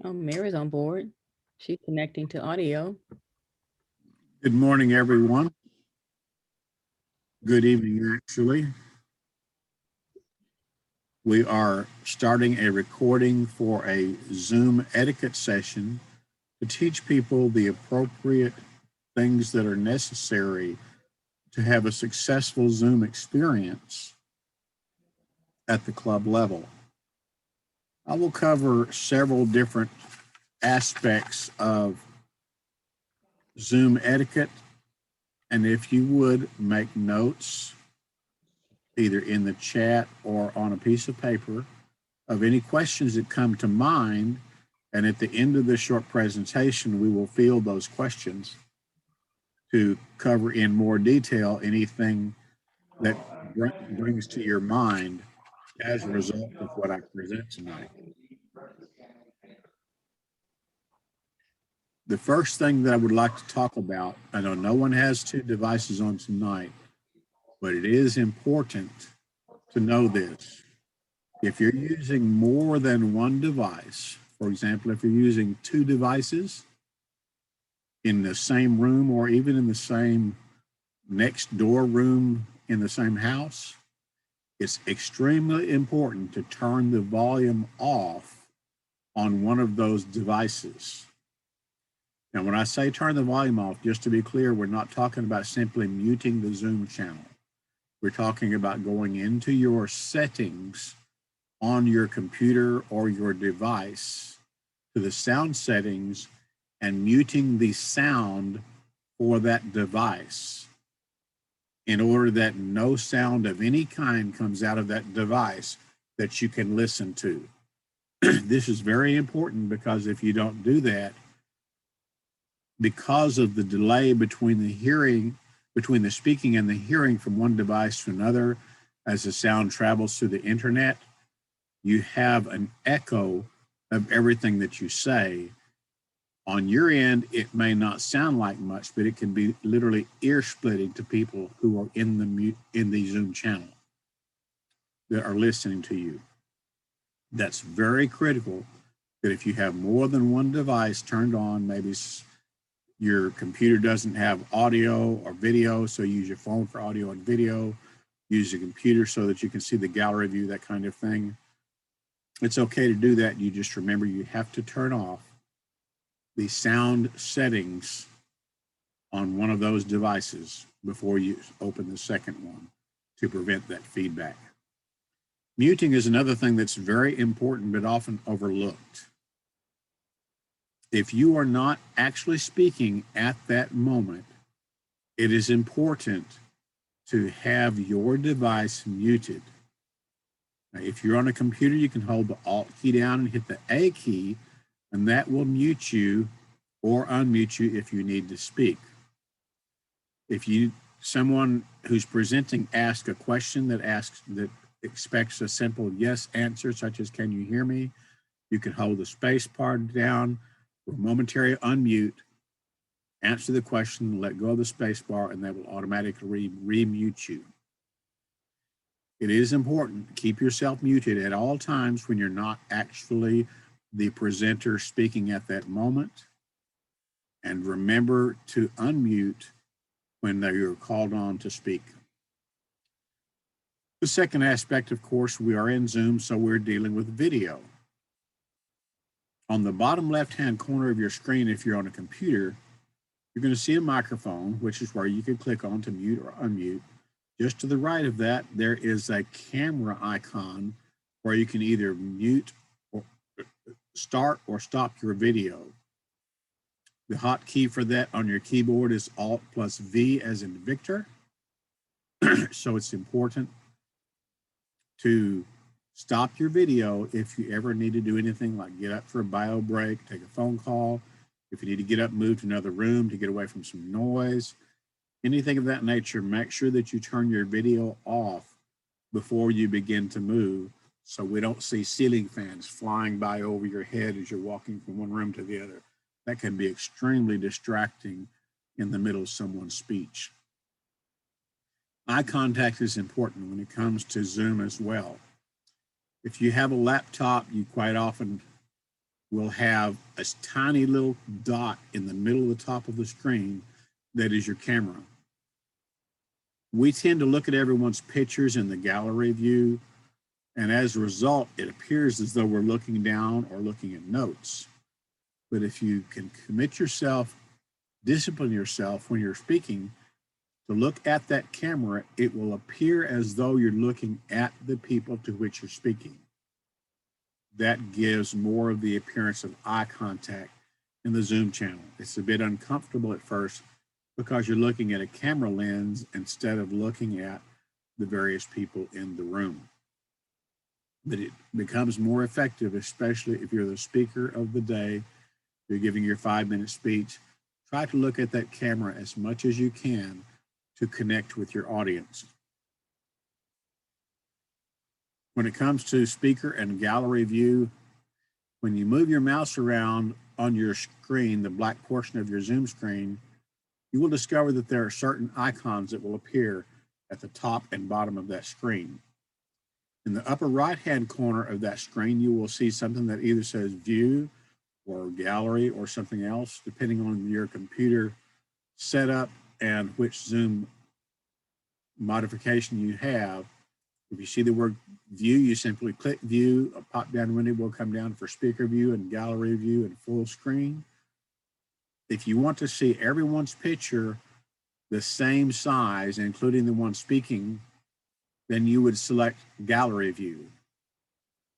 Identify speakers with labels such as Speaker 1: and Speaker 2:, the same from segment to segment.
Speaker 1: Oh, Mary's on board. She's connecting to audio.
Speaker 2: Good morning, everyone. Good evening, actually. We are starting a recording for a Zoom etiquette session to teach people the appropriate things that are necessary to have a successful Zoom experience at the club level. I will cover several different aspects of Zoom etiquette, and if you would make notes either in the chat or on a piece of paper of any questions that come to mind. And at the end of this short presentation, we will field those questions to cover in more detail anything that brings to your mind as a result of what I present tonight. The first thing that I would like to talk about, I know no one has two devices on tonight, but it is important to know this. If you're using more than one device, for example, if you're using two devices in the same room or even in the same next door room in the same house, it's extremely important to turn the volume off on one of those devices. Now, when I say turn the volume off, just to be clear, we're not talking about simply muting the Zoom channel. We're talking about going into your settings on your computer or your device to the sound settings and muting the sound for that device in order that no sound of any kind comes out of that device that you can listen to. This is very important because if you don't do that, because of the delay between the speaking and the hearing from one device to another as the sound travels through the internet, you have an echo of everything that you say. On your end, it may not sound like much, but it can be literally ear splitting to people who are in the Zoom channel that are listening to you. That's very critical that if you have more than one device turned on, maybe your computer doesn't have audio or video, so use your phone for audio and video, use your computer so that you can see the gallery view, that kind of thing. It's okay to do that. You just remember you have to turn off the sound settings on one of those devices before you open the second one to prevent that feedback. Muting is another thing that's very important but often overlooked. If you are not actually speaking at that moment, it is important to have your device muted. Now, if you're on a computer, you can hold the Alt key down and hit the A key, and that will mute you or unmute you if you need to speak. If someone who's presenting asks a question that expects a simple yes answer, such as "Can you hear me?" you can hold the space bar down for a momentary unmute, answer the question, let go of the space bar, and that will automatically remute you. It is important to keep yourself muted at all times when you're not actually the presenter speaking at that moment. And remember to unmute when you're called on to speak. The second aspect, of course, we are in Zoom, so we're dealing with video. On the bottom left-hand corner of your screen, if you're on a computer, you're going to see a microphone, which is where you can click on to mute or unmute. Just to the right of that, there is a camera icon where you can either mute or start or stop your video. The hotkey for that on your keyboard is Alt plus V as in Victor. So it's important to stop your video if you ever need to do anything like get up for a bio break, take a phone call, if you need to get up, move to another room to get away from some noise, anything of that nature. Make sure that you turn your video off before you begin to move so we don't see ceiling fans flying by over your head as you're walking from one room to the other. That can be extremely distracting in the middle of someone's speech. Eye contact is important when it comes to Zoom as well. If you have a laptop, you quite often will have a tiny little dot in the middle of the top of the screen that is your camera. We tend to look at everyone's pictures in the gallery view, and as a result, it appears as though we're looking down or looking at notes. But if you can commit yourself, discipline yourself when you're speaking to look at that camera, it will appear as though you're looking at the people to which you're speaking. That gives more of the appearance of eye contact in the Zoom channel. It's a bit uncomfortable at first because you're looking at a camera lens instead of looking at the various people in the room. But it becomes more effective, especially if you're the speaker of the day, you're giving your 5-minute speech. Try to look at that camera as much as you can to connect with your audience. When it comes to speaker and gallery view, when you move your mouse around on your screen, the black portion of your Zoom screen, you will discover that there are certain icons that will appear at the top and bottom of that screen. In the upper right-hand corner of that screen, you will see something that either says view or gallery or something else, depending on your computer setup and which Zoom modification you have. If you see the word view, you simply click view. A pop-down window will come down for speaker view and gallery view and full screen. If you want to see everyone's picture the same size, including the one speaking, then you would select gallery view.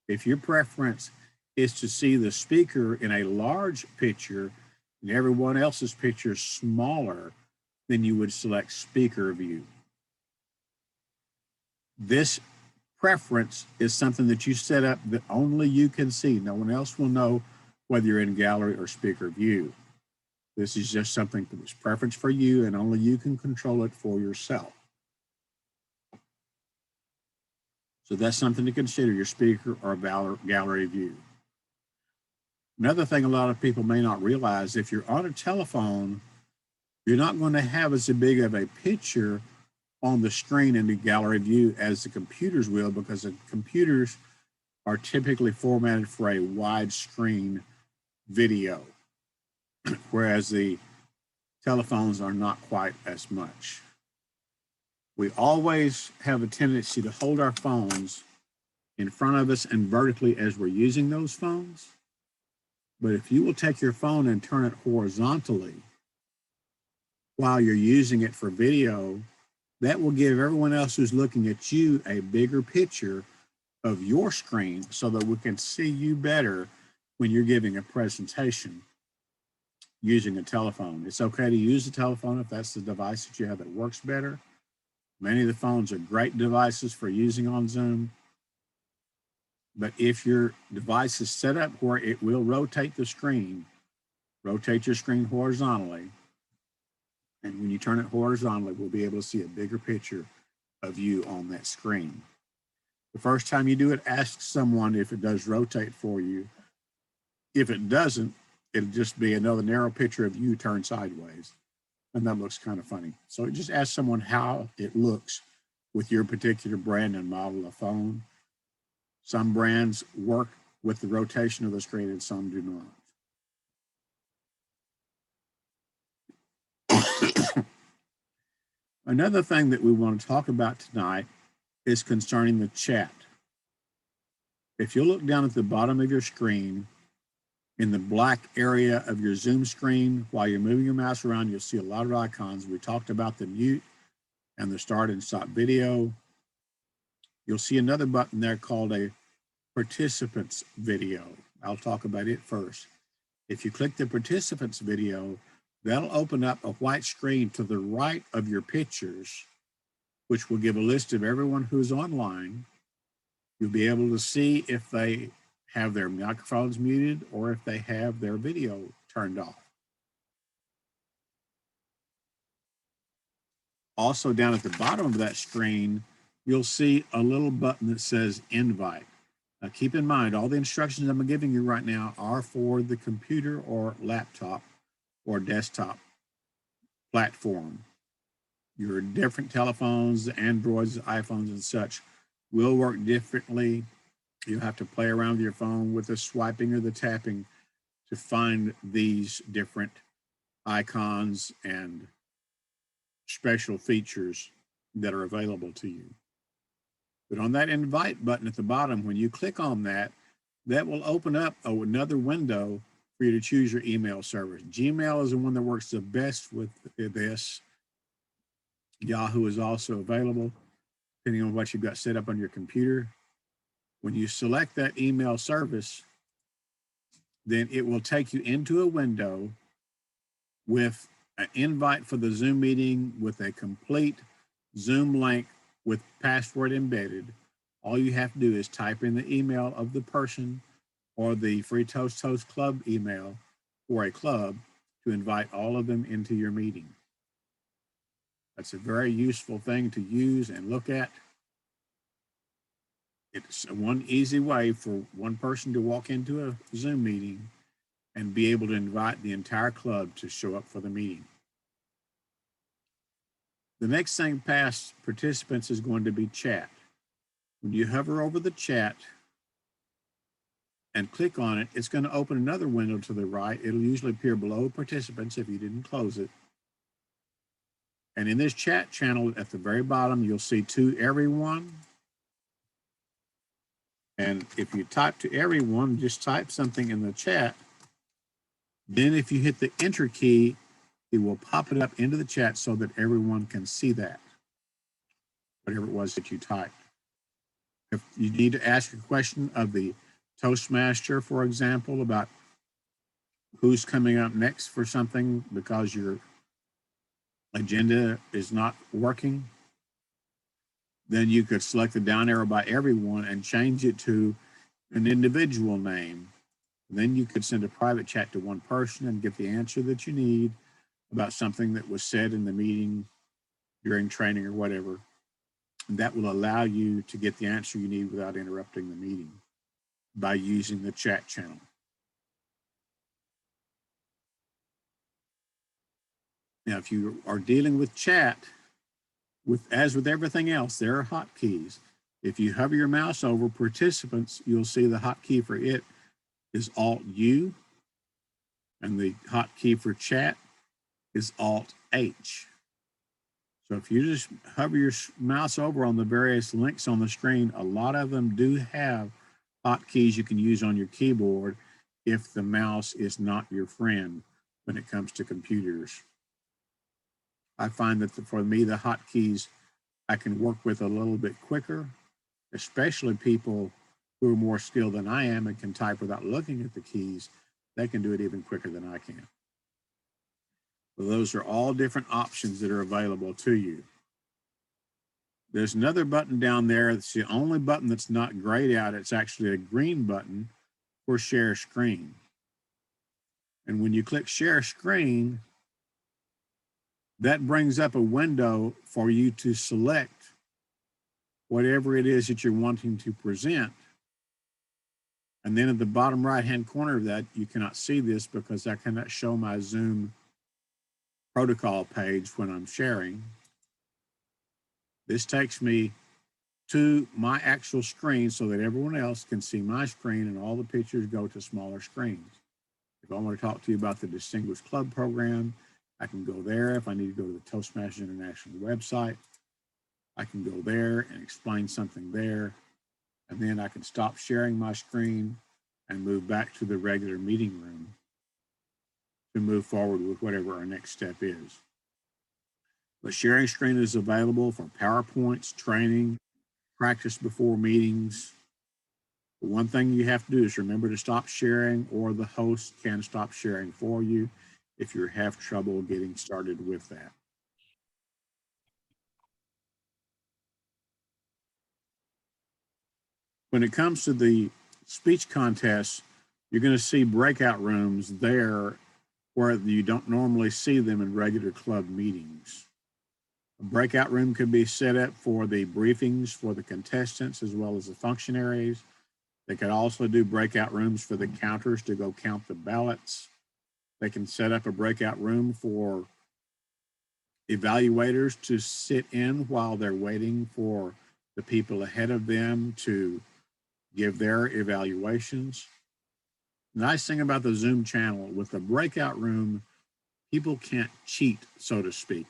Speaker 2: If your preference is to see the speaker in a large picture and everyone else's picture smaller, then you would select speaker view. This preference is something that you set up that only you can see. No one else will know whether you're in gallery or speaker view. This is just something that's preference for you, and only you can control it for yourself. So that's something to consider, your speaker or gallery view. Another thing a lot of people may not realize, if you're on a telephone, you're not going to have as big of a picture on the screen in the gallery view as the computers will, because the computers are typically formatted for a widescreen video, whereas the telephones are not quite as much. We always have a tendency to hold our phones in front of us and vertically as we're using those phones. But if you will take your phone and turn it horizontally while you're using it for video, that will give everyone else who's looking at you a bigger picture of your screen so that we can see you better when you're giving a presentation using a telephone. It's okay to use a telephone if that's the device that you have that works better. Many of the phones are great devices for using on Zoom. But if your device is set up where it will rotate the screen, rotate your screen horizontally, and when you turn it horizontally, we'll be able to see a bigger picture of you on that screen. The first time you do it, ask someone if it does rotate for you. If it doesn't, it'll just be another narrow picture of you turned sideways. And that looks kind of funny. So just ask someone how it looks with your particular brand and model of phone. Some brands work with the rotation of the screen and some do not. Another thing that we want to talk about tonight is concerning the chat. If you look down at the bottom of your screen, in the black area of your Zoom screen, while you're moving your mouse around, you'll see a lot of icons. We talked about the mute and the start and stop video. You'll see another button there called a participants video. I'll talk about it first. If you click the participants video, that'll open up a white screen to the right of your pictures, which will give a list of everyone who's online. You'll be able to see if they have their microphones muted or if they have their video turned off. Also, down at the bottom of that screen, you'll see a little button that says invite. Now, keep in mind, all the instructions I'm giving you right now are for the computer or laptop or desktop platform. Your different telephones, Androids, iPhones, and such will work differently. You'll have to play around with your phone with the swiping or the tapping to find these different icons and special features that are available to you. But on that invite button at the bottom, when you click on that, that will open up another window for you to choose your email service. Gmail is the one that works the best with this. Yahoo is also available, depending on what you've got set up on your computer. When you select that email service, then it will take you into a window with an invite for the Zoom meeting with a complete Zoom link with password embedded. All you have to do is type in the email of the person or the Free Toast Toast Club email for a club to invite all of them into your meeting. That's a very useful thing to use and look at. It's one easy way for one person to walk into a Zoom meeting and be able to invite the entire club to show up for the meeting. The next thing past participants is going to be chat. When you hover over the chat and click on it, it's going to open another window to the right. It'll usually appear below participants if you didn't close it. And in this chat channel at the very bottom, you'll see to everyone. And if you type to everyone, just type something in the chat. Then if you hit the enter key, it will pop it up into the chat so that everyone can see that, whatever it was that you typed. If you need to ask a question of the Toastmaster, for example, about who's coming up next for something because your agenda is not working, then you could select the down arrow by everyone and change it to an individual name. Then you could send a private chat to one person and get the answer that you need about something that was said in the meeting during training or whatever. And that will allow you to get the answer you need without interrupting the meeting by using the chat channel. Now, if you are dealing with chat, as with everything else, there are hotkeys. If you hover your mouse over participants, you'll see the hotkey for it is Alt-U, and the hotkey for chat is Alt-H. So if you just hover your mouse over on the various links on the screen, a lot of them do have hotkeys you can use on your keyboard if the mouse is not your friend when it comes to computers. I find that for me, the hotkeys I can work with a little bit quicker, especially people who are more skilled than I am and can type without looking at the keys. They can do it even quicker than I can. So those are all different options that are available to you. There's another button down there. It's the only button that's not grayed out. It's actually a green button for share screen. And when you click share screen, that brings up a window for you to select whatever it is that you're wanting to present. And then at the bottom right-hand corner of that, you cannot see this because I cannot show my Zoom protocol page when I'm sharing. This takes me to my actual screen so that everyone else can see my screen and all the pictures go to smaller screens. If I want to talk to you about the Distinguished Club program, I can go there. If I need to go to the Toastmasters International website, I can go there and explain something there. And then I can stop sharing my screen and move back to the regular meeting room to move forward with whatever our next step is. But sharing screen is available for PowerPoints, training, practice before meetings. The one thing you have to do is remember to stop sharing, or the host can stop sharing for you if you have trouble getting started with that. When it comes to the speech contests, you're going to see breakout rooms there where you don't normally see them in regular club meetings. A breakout room can be set up for the briefings for the contestants as well as the functionaries. They could also do breakout rooms for the counters to go count the ballots. They can set up a breakout room for evaluators to sit in while they're waiting for the people ahead of them to give their evaluations. The nice thing about the Zoom channel with the breakout room, people can't cheat, so to speak.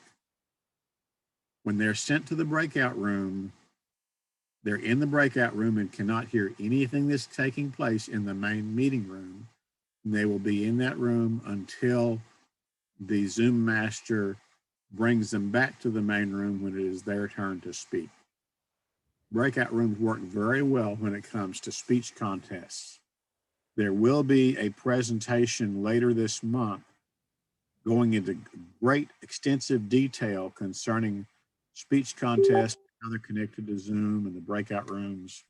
Speaker 2: When they're sent to the breakout room, they're in the breakout room and cannot hear anything that's taking place in the main meeting room. And they will be in that room until the Zoom master brings them back to the main room when it is their turn to speak. Breakout rooms work very well when it comes to speech contests. There will be a presentation later this month going into great extensive detail concerning speech contests, how they're connected to Zoom and the breakout rooms.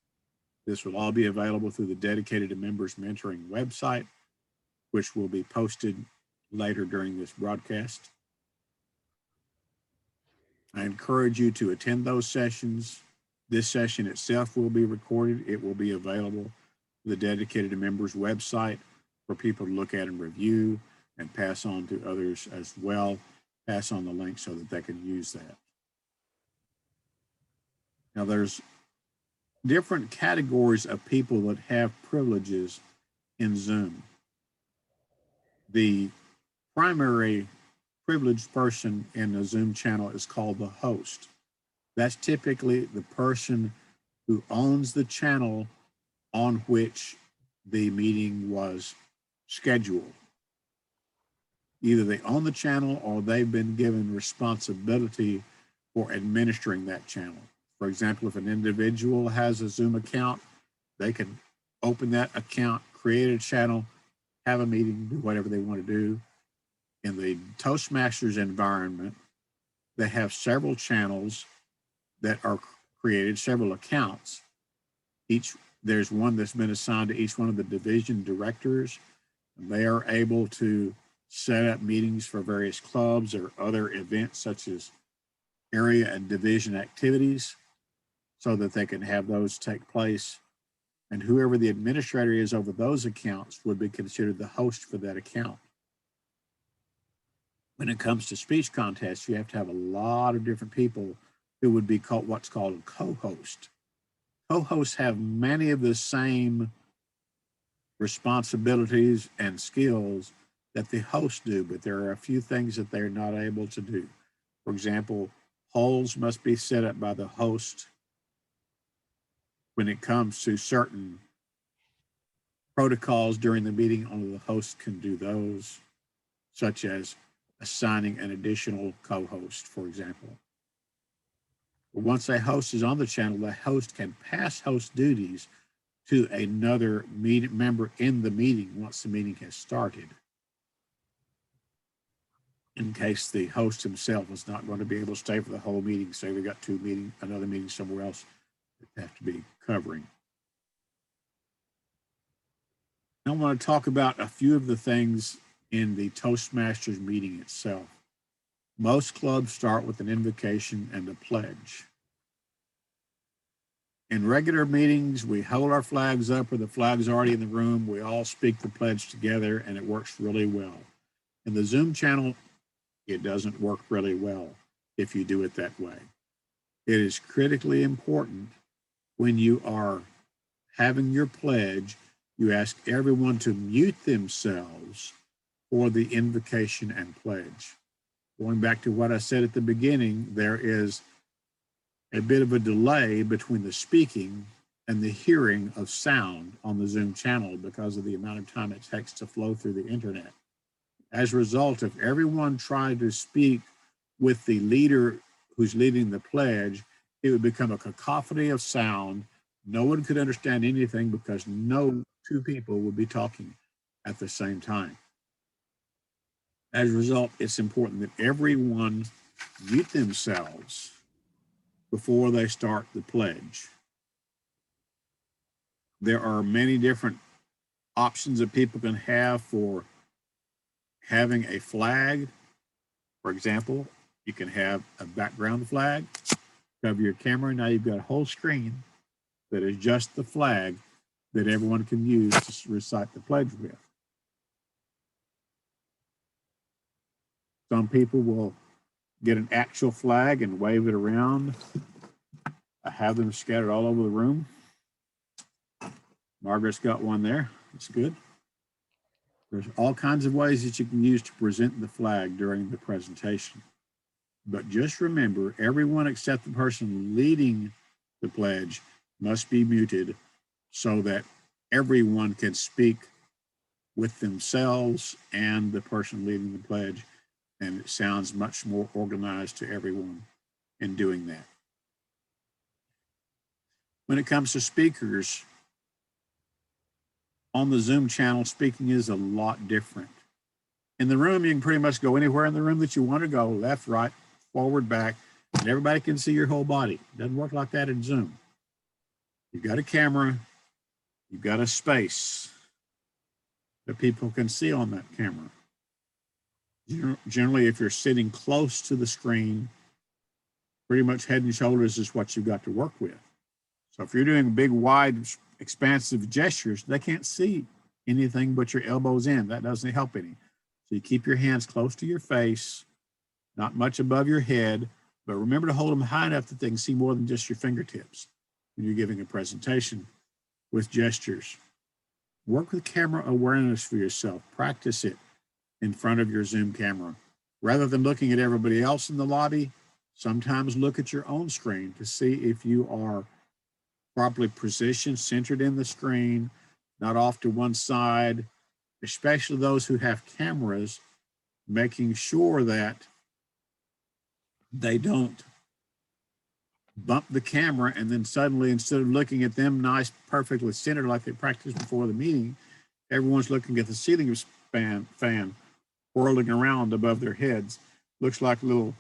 Speaker 2: This will all be available through the dedicated to members mentoring website, which will be posted later during this broadcast. I encourage you to attend those sessions. This session itself will be recorded. It will be available to the dedicated to members website for people to look at and review and pass on to others as well. Pass on the link so that they can use that. Now, there's different categories of people that have privileges in Zoom. The primary privileged person in the Zoom channel is called the host. That's typically the person who owns the channel on which the meeting was scheduled. Either they own the channel or they've been given responsibility for administering that channel. For example, if an individual has a Zoom account, they can open that account, create a channel, have a meeting, do whatever they want to do. In the Toastmasters environment, they have several channels that are created, several accounts. There's one that's been assigned to each one of the division directors, and they are able to set up meetings for various clubs or other events such as area and division activities so that they can have those take place. And whoever the administrator is over those accounts would be considered the host for that account. When it comes to speech contests, you have to have a lot of different people who would be called what's called a co-host. Co-hosts have many of the same responsibilities and skills that the hosts do, but there are a few things that they're not able to do. For example, polls must be set up by the host when it comes to certain protocols during the meeting. Only the host can do those, such as assigning an additional co-host, for example. But once a host is on the channel, the host can pass host duties to another member in the meeting once the meeting has started, in case the host himself is not going to be able to stay for the whole meeting. Say we got another meeting somewhere else that they have to be covering. I want to talk about a few of the things in the Toastmasters meeting itself. Most clubs start with an invocation and a pledge. In regular meetings, we hold our flags up, or the flag's already in the room. We all speak the pledge together, and it works really well. In the Zoom channel, it doesn't work really well if you do it that way. It is critically important when you are having your pledge, you ask everyone to mute themselves for the invocation and pledge. Going back to what I said at the beginning, there is a bit of a delay between the speaking and the hearing of sound on the Zoom channel because of the amount of time it takes to flow through the internet. As a result, if everyone tried to speak with the leader who's leading the pledge, it would become a cacophony of sound. No one could understand anything because no two people would be talking at the same time. As a result, it's important that everyone mute themselves before they start the pledge. There are many different options that people can have for having a flag. For example, you can have a background flag, cover your camera. Now you've got a whole screen that is just the flag that everyone can use to recite the pledge with. Some people will get an actual flag and wave it around. I have them scattered all over the room. Margaret's got one there. That's good. There's all kinds of ways that you can use to present the flag during the presentation. But just remember, everyone except the person leading the pledge must be muted so that everyone can speak with themselves and the person leading the pledge, and it sounds much more organized to everyone in doing that. When it comes to speakers, on the Zoom channel, speaking is a lot different. In the room, you can pretty much go anywhere in the room that you want to go, left, right, forward, back, and everybody can see your whole body. It doesn't work like that in Zoom. You've got a camera, you've got a space that people can see on that camera. Generally, if you're sitting close to the screen, pretty much head and shoulders is what you've got to work with. So if you're doing big, wide, expansive gestures, they can't see anything but your elbows in. That doesn't help any. So you keep your hands close to your face, not much above your head, but remember to hold them high enough that they can see more than just your fingertips when you're giving a presentation with gestures. Work with camera awareness for yourself. Practice it in front of your Zoom camera. Rather than looking at everybody else in the lobby, sometimes look at your own screen to see if you are properly positioned, centered in the screen, not off to one side, especially those who have cameras, making sure that they don't bump the camera and then suddenly, instead of looking at them nice, perfectly centered like they practiced before the meeting, everyone's looking at the ceiling fan whirling around above their heads. Looks like a little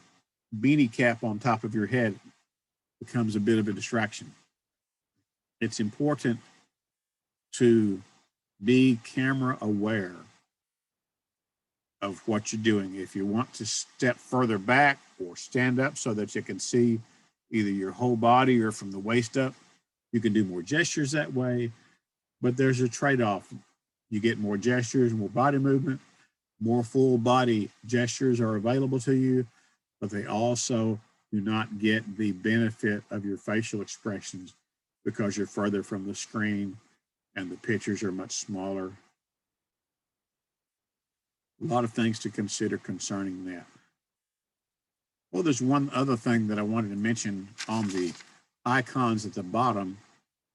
Speaker 2: beanie cap on top of your head. Becomes a bit of a distraction. It's important to be camera aware of what you're doing. If you want to step further back or stand up so that you can see either your whole body or from the waist up, you can do more gestures that way. But there's a trade-off. You get more gestures, more body movement, more full body gestures are available to you, but they also do not get the benefit of your facial expressions because you're further from the screen and the pictures are much smaller. A lot of things to consider concerning that. Well, there's one other thing that I wanted to mention on the icons at the bottom.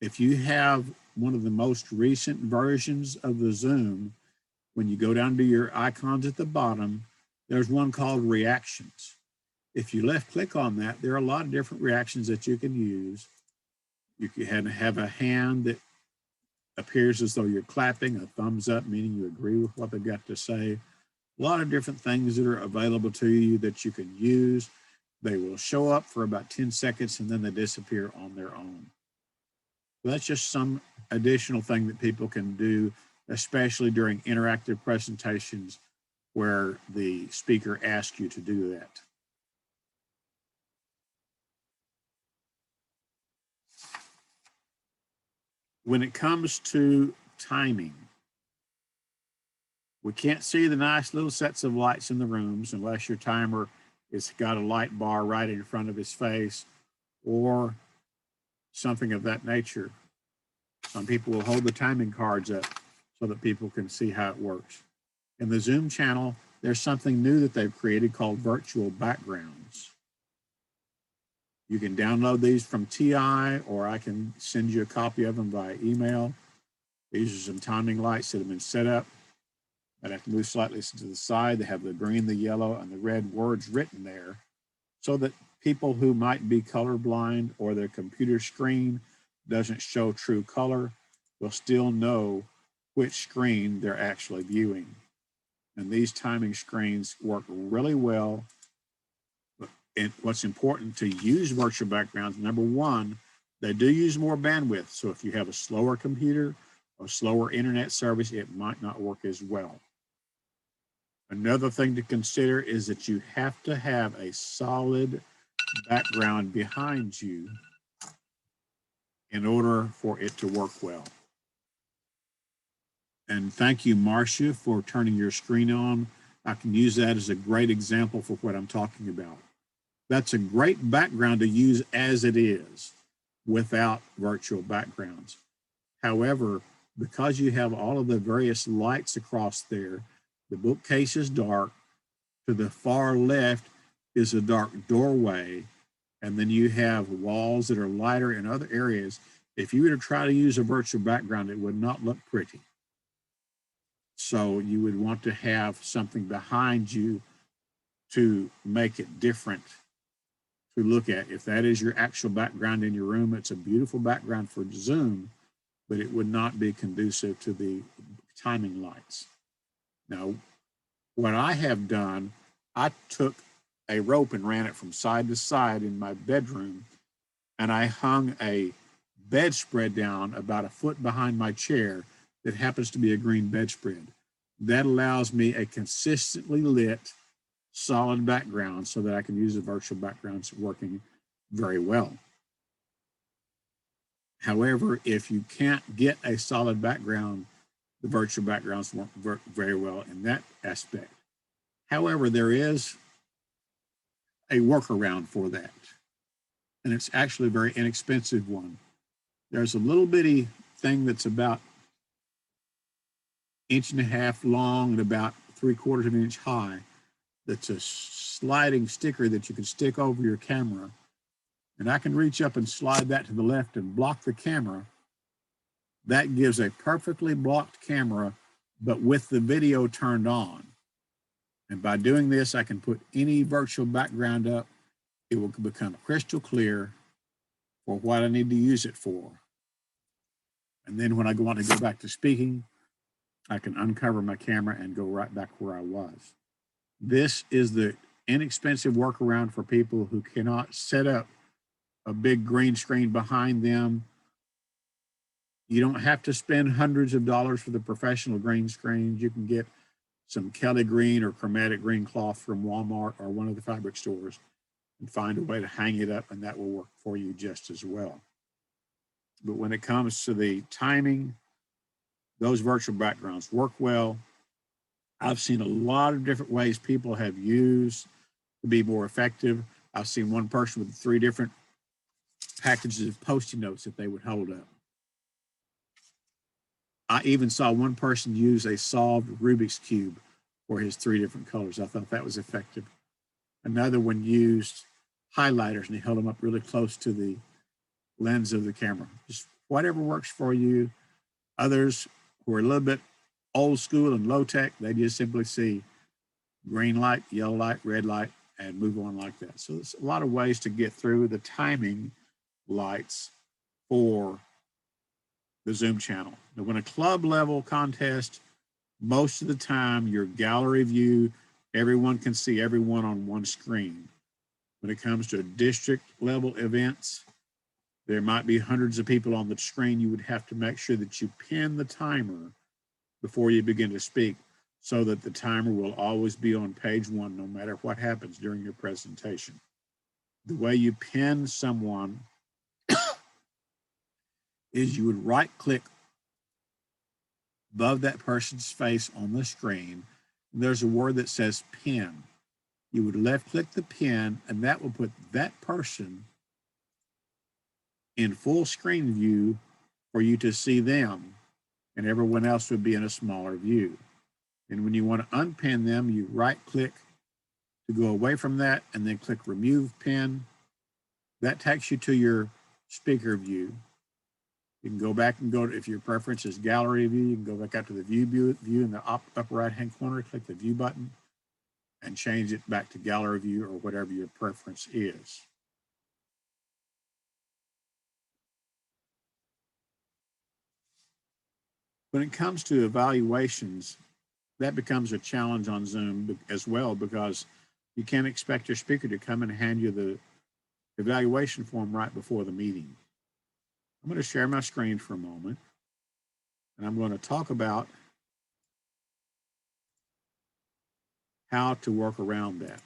Speaker 2: If you have one of the most recent versions of the Zoom, when you go down to your icons at the bottom, there's one called reactions. If you left click on that, there are a lot of different reactions that you can use. You can have a hand that appears as though you're clapping, a thumbs up, meaning you agree with what they've got to say. A lot of different things that are available to you that you can use. They will show up for about 10 seconds and then they disappear on their own. So that's just some additional thing that people can do, especially during interactive presentations where the speaker asks you to do that. When it comes to timing, we can't see the nice little sets of lights in the rooms unless your timer has got a light bar right in front of his face or something of that nature. Some people will hold the timing cards up so that people can see how it works. In the Zoom channel, there's something new that they've created called virtual backgrounds. You can download these from TI, or I can send you a copy of them via email. These are some timing lights that have been set up. I'd have to move slightly to the side. They have the green, the yellow, and the red words written there so that people who might be colorblind or their computer screen doesn't show true color will still know which screen they're actually viewing. And these timing screens work really well. And what's important to use virtual backgrounds, number one, they do use more bandwidth. So if you have a slower computer or slower internet service, it might not work as well. Another thing to consider is that you have to have a solid background behind you in order for it to work well. And thank you, Marcia, for turning your screen on. I can use that as a great example for what I'm talking about. That's a great background to use as it is without virtual backgrounds. However, because you have all of the various lights across there, the bookcase is dark. To the far left is a dark doorway, and then you have walls that are lighter in other areas. If you were to try to use a virtual background, it would not look pretty. So you would want to have something behind you to make it different to look at. If that is your actual background in your room, it's a beautiful background for Zoom, but it would not be conducive to the timing lights. Now, what I have done, I took a rope and ran it from side to side in my bedroom, and I hung a bedspread down about a foot behind my chair that happens to be a green bedspread. That allows me a consistently lit, solid background so that I can use the virtual backgrounds working very well. However, if you can't get a solid background, the virtual backgrounds work very well in that aspect. However, there is a workaround for that, and it's actually a very inexpensive one. There's a little bitty thing that's about inch and a half long and about 3/4 of an inch high. That's a sliding sticker that you can stick over your camera, and I can reach up and slide that to the left and block the camera. That gives a perfectly blocked camera, but with the video turned on. And by doing this, I can put any virtual background up. It will become crystal clear for what I need to use it for. And then when I want to go back to speaking, I can uncover my camera and go right back where I was. This is the inexpensive workaround for people who cannot set up a big green screen behind them. You don't have to spend hundreds of dollars for the professional green screens. You can get some Kelly green or chromatic green cloth from Walmart or one of the fabric stores and find a way to hang it up, and that will work for you just as well. But when it comes to the timing, those virtual backgrounds work well. I've seen a lot of different ways people have used to be more effective. I've seen one person with 3 different packages of Post-it notes that they would hold up. I even saw one person use a solved Rubik's Cube for his 3 different colors. I thought that was effective. Another one used highlighters, and he held them up really close to the lens of the camera. Just whatever works for you. Others who are a little bit old school and low tech, they just simply see green light, yellow light, red light, and move on like that. So there's a lot of ways to get through the timing lights for the Zoom channel. Now, when a club level contest, most of the time your gallery view, everyone can see everyone on one screen. When it comes to district level events, there might be hundreds of people on the screen. You would have to make sure that you pin the timer before you begin to speak so that the timer will always be on page 1 no matter what happens during your presentation. The way you pin someone is you would right click above that person's face on the screen. And there's a word that says pin. You would left click the pin, and that will put that person in full screen view for you to see them, and everyone else would be in a smaller view. And when you want to unpin them, you right click to go away from that and then click remove pin. That takes you to your speaker view. You can go back and go to, if your preference is gallery view, you can go back out to the view in the upper right hand corner, click the view button and change it back to gallery view or whatever your preference is. When it comes to evaluations, that becomes a challenge on Zoom as well, because you can't expect your speaker to come and hand you the evaluation form right before the meeting. I'm going to share my screen for a moment, and I'm going to talk about how to work around that.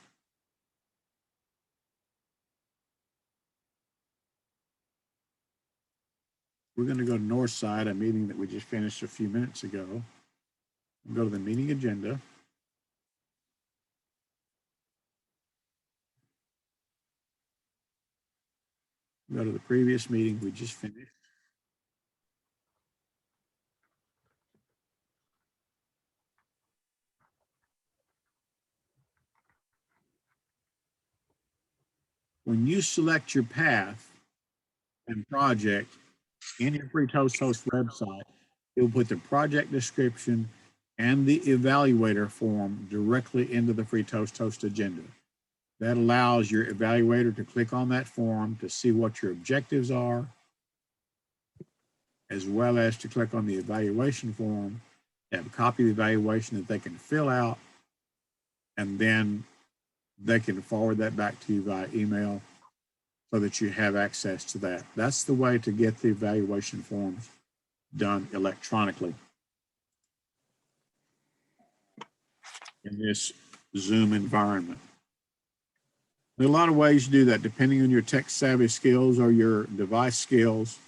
Speaker 2: We're going to go to Northside, a meeting that we just finished a few minutes ago. Go to the meeting agenda. Go to the previous meeting we just finished. When you select your path and project in your Free Toast Host website, it will put the project description and the evaluator form directly into the Free Toast Host agenda. That allows your evaluator to click on that form to see what your objectives are, as well as to click on the evaluation form, have a copy of the evaluation that they can fill out, and then they can forward that back to you via email so that you have access to that. That's the way to get the evaluation forms done electronically in this Zoom environment. There are a lot of ways to do that depending on your tech savvy skills or your device skills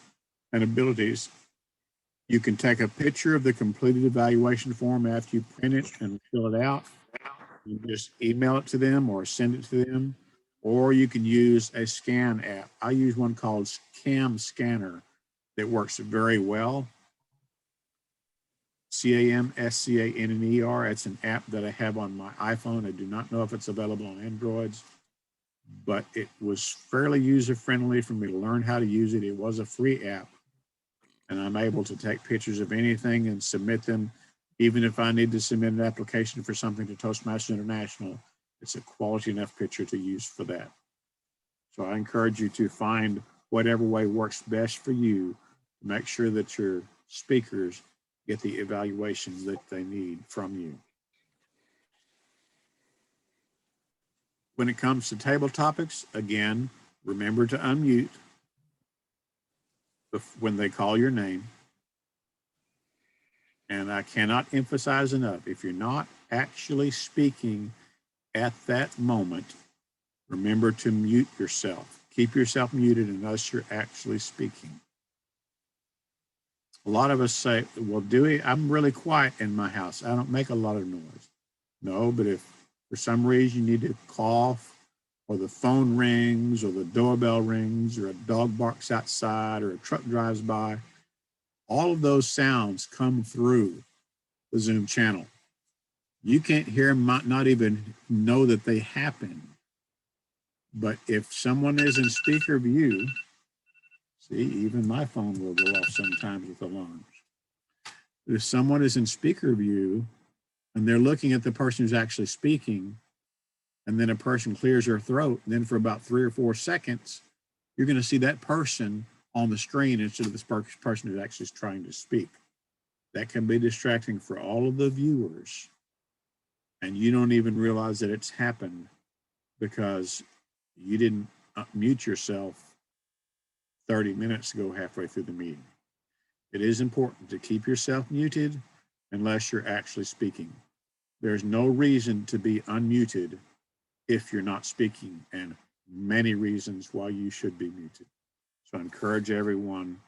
Speaker 2: and abilities. You can take a picture of the completed evaluation form after you print it and fill it out. You just email it to them or send it to them, or you can use a scan app. I use one called Cam Scanner that works very well. CAMSCANNER. It's an app that I have on my iPhone. I do not know if it's available on Androids, but it was fairly user-friendly for me to learn how to use it. It was a free app, and I'm able to take pictures of anything and submit them. Even if I need to submit an application for something to Toastmasters International, it's a quality enough picture to use for that. So I encourage you to find whatever way works best for you to make sure that your speakers get the evaluations that they need from you. When it comes to table topics, again, remember to unmute when they call your name. And I cannot emphasize enough, if you're not actually speaking at that moment, remember to mute yourself. Keep yourself muted unless you're actually speaking. A lot of us say, well, Dewey, I'm really quiet in my house. I don't make a lot of noise. No, but if for some reason you need to cough, or the phone rings, or the doorbell rings, or a dog barks outside, or a truck drives by, all of those sounds come through the Zoom channel. You can't hear them, might not even know that they happen. But if someone is in speaker view, see, even my phone will go off sometimes with alarms. But if someone is in speaker view and they're looking at the person who's actually speaking, and then a person clears their throat, and then for about 3 or 4 seconds, you're going to see that person on the screen instead of this person who's actually trying to speak. That can be distracting for all of the viewers, and you don't even realize that it's happened because you didn't mute yourself 30 minutes ago halfway through the meeting. It is important to keep yourself muted unless you're actually speaking. There's no reason to be unmuted if you're not speaking, and many reasons why you should be muted. So I encourage everyone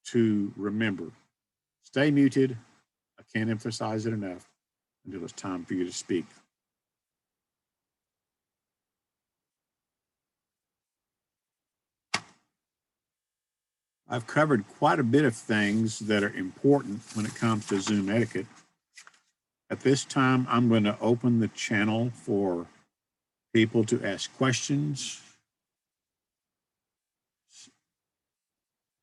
Speaker 2: to remember, stay muted. I can't emphasize it enough until it's time for you to speak. I've covered quite a bit of things that are important when it comes to Zoom etiquette. At this time, I'm going to open the channel for people to ask questions.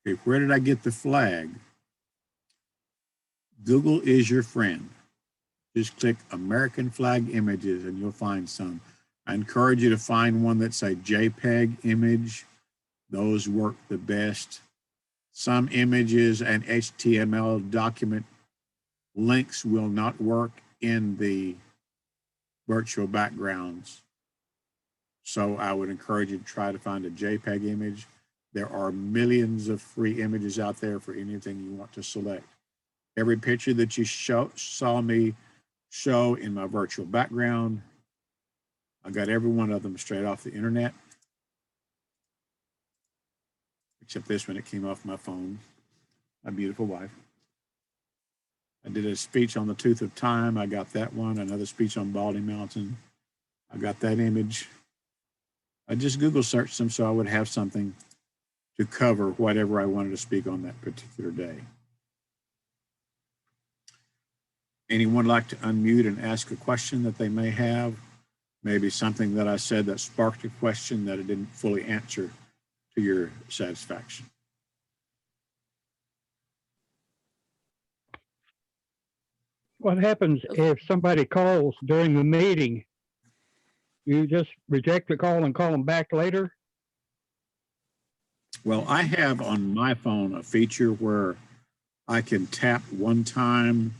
Speaker 2: Okay, where did I get the flag? Google is your friend. Just click American flag images and you'll find some. I encourage you to find one that's a JPEG image. Those work the best. Some images and HTML document links will not work in the virtual backgrounds. So I would encourage you to try to find a JPEG image. There are millions of free images out there for anything you want to select. Every picture that you saw me show in my virtual background, I got every one of them straight off the internet, except this one, it came off my phone, my beautiful wife. I did a speech on the Tooth of Time. I got that one. Another speech on Baldy Mountain. I got that image. I just Google searched them so I would have something to cover whatever I wanted to speak on that particular day. Anyone like to unmute and ask a question that they may have? maybe something that I said that sparked a question that it didn't fully answer to your satisfaction.
Speaker 3: What happens if somebody calls during the meeting? You just reject the call and call them back later?
Speaker 2: Well, I have on my phone a feature where I can tap one time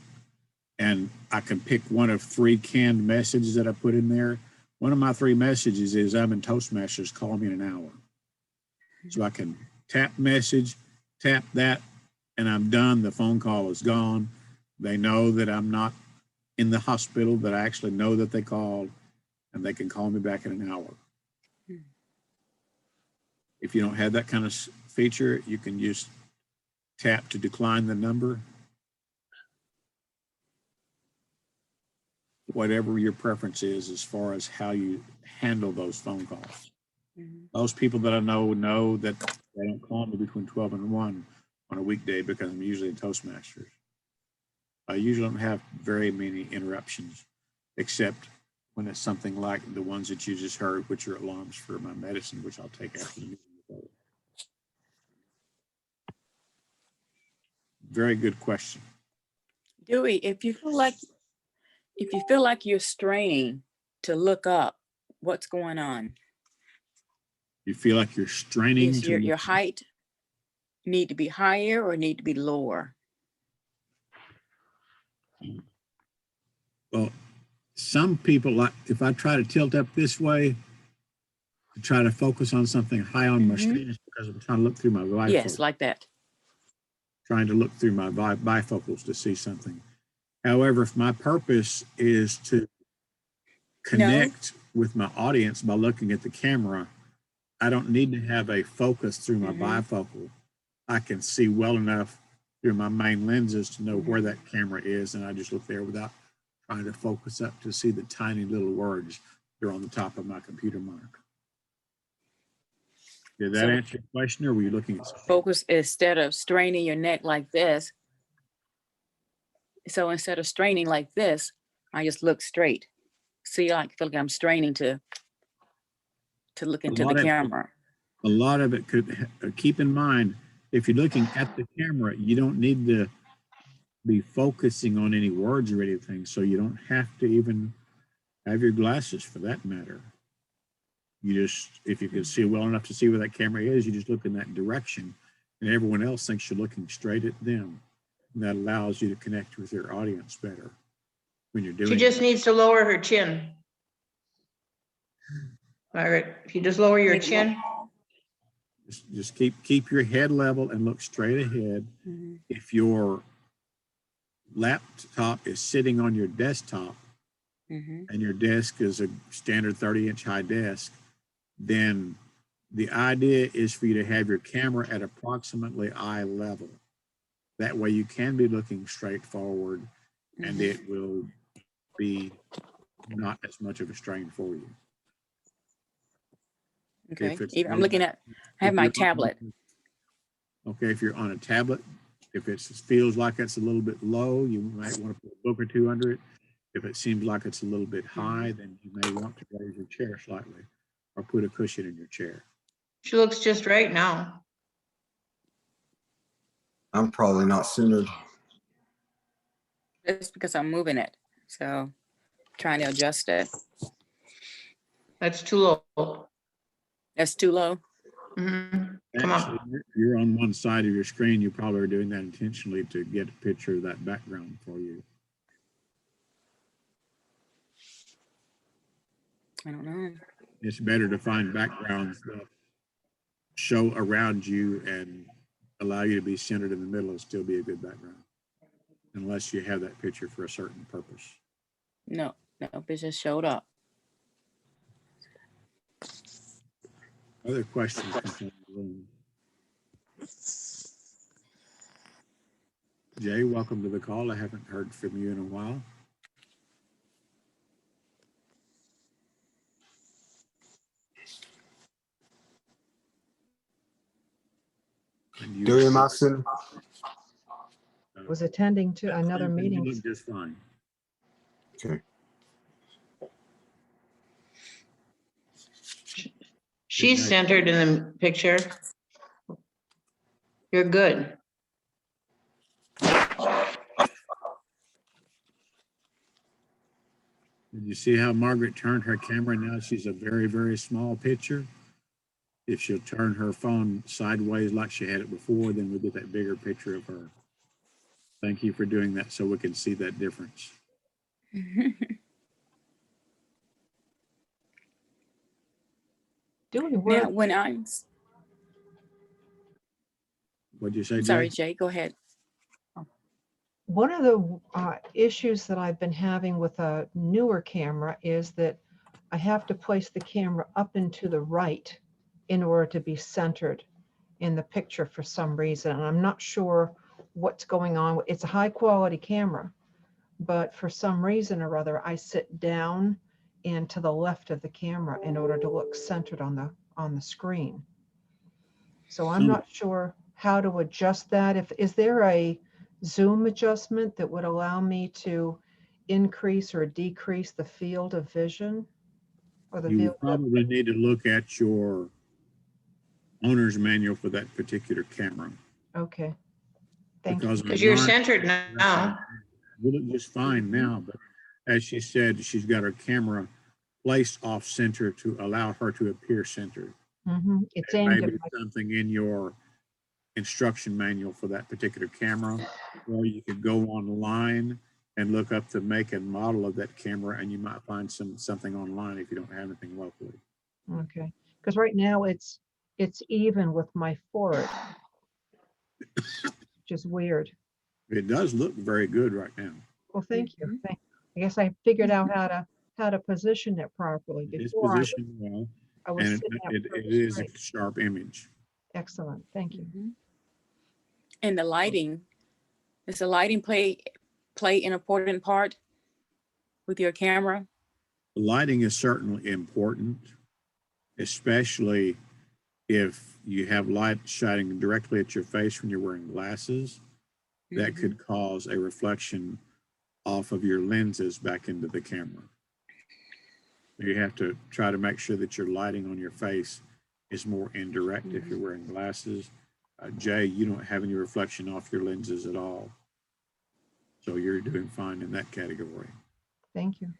Speaker 2: and I can pick one of 3 canned messages that I put in there. One of my 3 messages is I'm in Toastmasters, call me in an hour. So I can tap message, tap that, and I'm done. The phone call is gone. They know that I'm not in the hospital, that I actually know that they called, and they can call me back in an hour. If you don't have that kind of feature, you can just tap to decline the number. Whatever your preference is as far as how you handle those phone calls. Most people that I know that they don't call me between 12 and 1 on a weekday because I'm usually in Toastmasters. I usually don't have very many interruptions, except when it's something like the ones that you just heard, which are alarms for my medicine, which I'll take after the meeting. Very good question.
Speaker 1: Dewey, if you feel like you're straining to look up what's going on,
Speaker 2: You feel like you're straining
Speaker 1: is
Speaker 2: to
Speaker 1: your height need to be higher or need to be lower?
Speaker 2: Well, some people, like if I try to tilt up this way to try to focus on something high on my screen, it's because I'm trying to look through my bifocals.
Speaker 1: Yes, like that.
Speaker 2: Trying to look through my bifocals to see something. However, if my purpose is to connect with my audience by looking at the camera, I don't need to have a focus through my bifocal. I can see well enough through my main lenses to know where that camera is, and I just look there without trying to focus up to see the tiny little words that are on the top of my computer monitor. Did that answer your question, or were you looking at something?
Speaker 1: Focus instead of straining your neck like this. So instead of straining like this, I just look straight. See, I feel like I'm straining to look into the camera.
Speaker 2: A lot of it could keep in mind, if you're looking at the camera, you don't need to be focusing on any words or anything, so you don't have to even have your glasses for that matter. You just, if you can see well enough to see where that camera is, you just look in that direction, and everyone else thinks you're looking straight at them. And that allows you to connect with your audience better when you're doing
Speaker 4: She just needs to lower her chin. Margaret, if you just lower your chin.
Speaker 2: Just keep your head level and look straight ahead. If your laptop is sitting on your desktop and your desk is a standard 30-inch high desk, then the idea is for you to have your camera at approximately eye level. That way you can be looking straight forward and it will be not as much of a strain for you.
Speaker 1: Okay, I'm looking at, I have my tablet.
Speaker 2: Okay, if you're on a tablet, if it feels like it's a little bit low, you might want to put a book or two under it. If it seems like it's a little bit high, then you may want to raise your chair slightly or put a cushion in your chair.
Speaker 4: She looks just right now.
Speaker 5: I'm probably not centered.
Speaker 1: It's because I'm moving it. So trying to adjust it.
Speaker 4: That's too low.
Speaker 1: That's too low.
Speaker 4: Come
Speaker 2: Actually,
Speaker 4: on.
Speaker 2: you're on one side of your screen. You probably are doing that intentionally to get a picture of that background for you.
Speaker 1: I don't know.
Speaker 2: It's better to find backgrounds that show around you and allow you to be centered in the middle and still be a good background, unless you have that picture for a certain purpose.
Speaker 1: No, it just showed up.
Speaker 2: Other questions from the room? Jay, welcome to the call. I haven't heard from you in a while.
Speaker 5: Do you, my center?
Speaker 6: Was attending to another
Speaker 2: You
Speaker 6: meeting.
Speaker 2: look just fine.
Speaker 5: Okay.
Speaker 4: She's
Speaker 2: nice.
Speaker 4: centered in the picture. You're good.
Speaker 2: Did you see how Margaret turned her camera? Now she's a very, very small picture. If she'll turn her phone sideways like she had it before, then we'll get that bigger picture of her. Thank you for doing that so we can see that difference.
Speaker 6: Doing
Speaker 1: Now,
Speaker 6: work.
Speaker 1: when I'm
Speaker 2: What'd you say,
Speaker 1: sorry,
Speaker 2: Jay?
Speaker 1: Jay, go ahead.
Speaker 6: One of the issues that I've been having with a newer camera is that I have to place the camera up and to the right in order to be centered in the picture for some reason. And I'm not sure what's going on. It's a high quality camera, but for some reason or other, I sit down and to the left of the camera in order to look centered on the screen. So I'm not sure how to adjust that. Is there a zoom adjustment that would allow me to increase or decrease the field of vision? Or the
Speaker 2: You
Speaker 6: field
Speaker 2: would probably need to look at your owner's manual for that particular camera.
Speaker 6: okay. Thank you.
Speaker 2: Because
Speaker 4: Because you're
Speaker 2: online,
Speaker 4: centered now.
Speaker 2: you look just fine now, but as she said, she's got her camera placed off center to allow her to appear centered.
Speaker 6: It's
Speaker 2: And
Speaker 6: aimed at
Speaker 2: maybe something in your instruction manual for that particular camera, or you could go online and look up the make and model of that camera, and you might find something online if you don't have anything locally.
Speaker 6: okay. Because right now it's even with my forward, which is weird.
Speaker 2: It does look very good right now.
Speaker 6: Well, thank you.
Speaker 1: Mhm.
Speaker 6: I guess I figured out how to position it properly.
Speaker 2: It's
Speaker 6: Before
Speaker 2: positioned well,
Speaker 6: I was
Speaker 2: and
Speaker 6: sitting up
Speaker 2: it
Speaker 6: pretty
Speaker 2: is a
Speaker 6: straight.
Speaker 2: sharp image.
Speaker 6: Excellent. Thank you.
Speaker 1: Mhm. And the lighting, does the lighting play an important part with your camera?
Speaker 2: The lighting is certainly important, especially if you have light shining directly at your face when you're wearing glasses. That
Speaker 1: Mhm.
Speaker 2: could cause a reflection off of your lenses back into the camera. You have to try to make sure that your lighting on your face is more indirect if you're wearing glasses. Jay, you don't have any reflection off your lenses at all. So you're doing fine in that category.
Speaker 6: Thank you.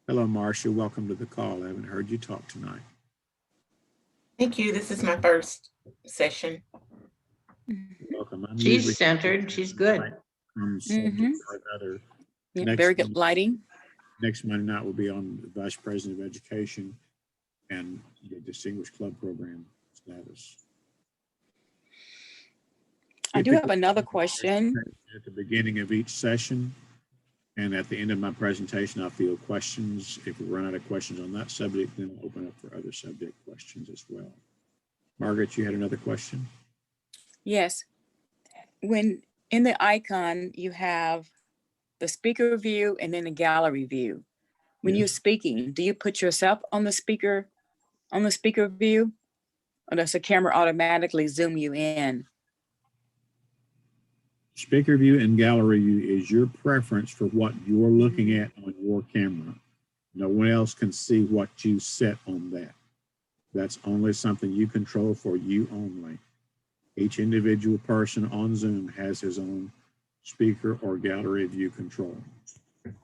Speaker 2: Hello, Marcia. Welcome to the call. I haven't heard you talk tonight.
Speaker 7: Thank you. This is my first session.
Speaker 2: Welcome. I'm
Speaker 4: She's
Speaker 2: usually
Speaker 4: centered. She's good.
Speaker 2: from subject or another.
Speaker 1: Yeah,
Speaker 2: Next
Speaker 1: very good
Speaker 2: one.
Speaker 1: lighting.
Speaker 2: Next Monday night will be on the Vice President of Education and the Distinguished Club Program status.
Speaker 1: I do have another question.
Speaker 2: At the beginning of each session and at the end of my presentation, I'll field questions. If we run out of questions on that subject, then I'll open up for other subject questions as well. Margaret, you had another question?
Speaker 1: Yes. When in the icon, you have the speaker view and then the gallery view. When
Speaker 2: Yes.
Speaker 1: you're speaking, do you put yourself on the speaker view? Or does the camera automatically zoom you in?
Speaker 2: Mm-hmm. Speaker view and gallery view is your preference for what you're looking at on your camera. No one else can see what you set on that. That's only something you control for you only. Each individual person on Zoom has his own speaker or gallery view control. And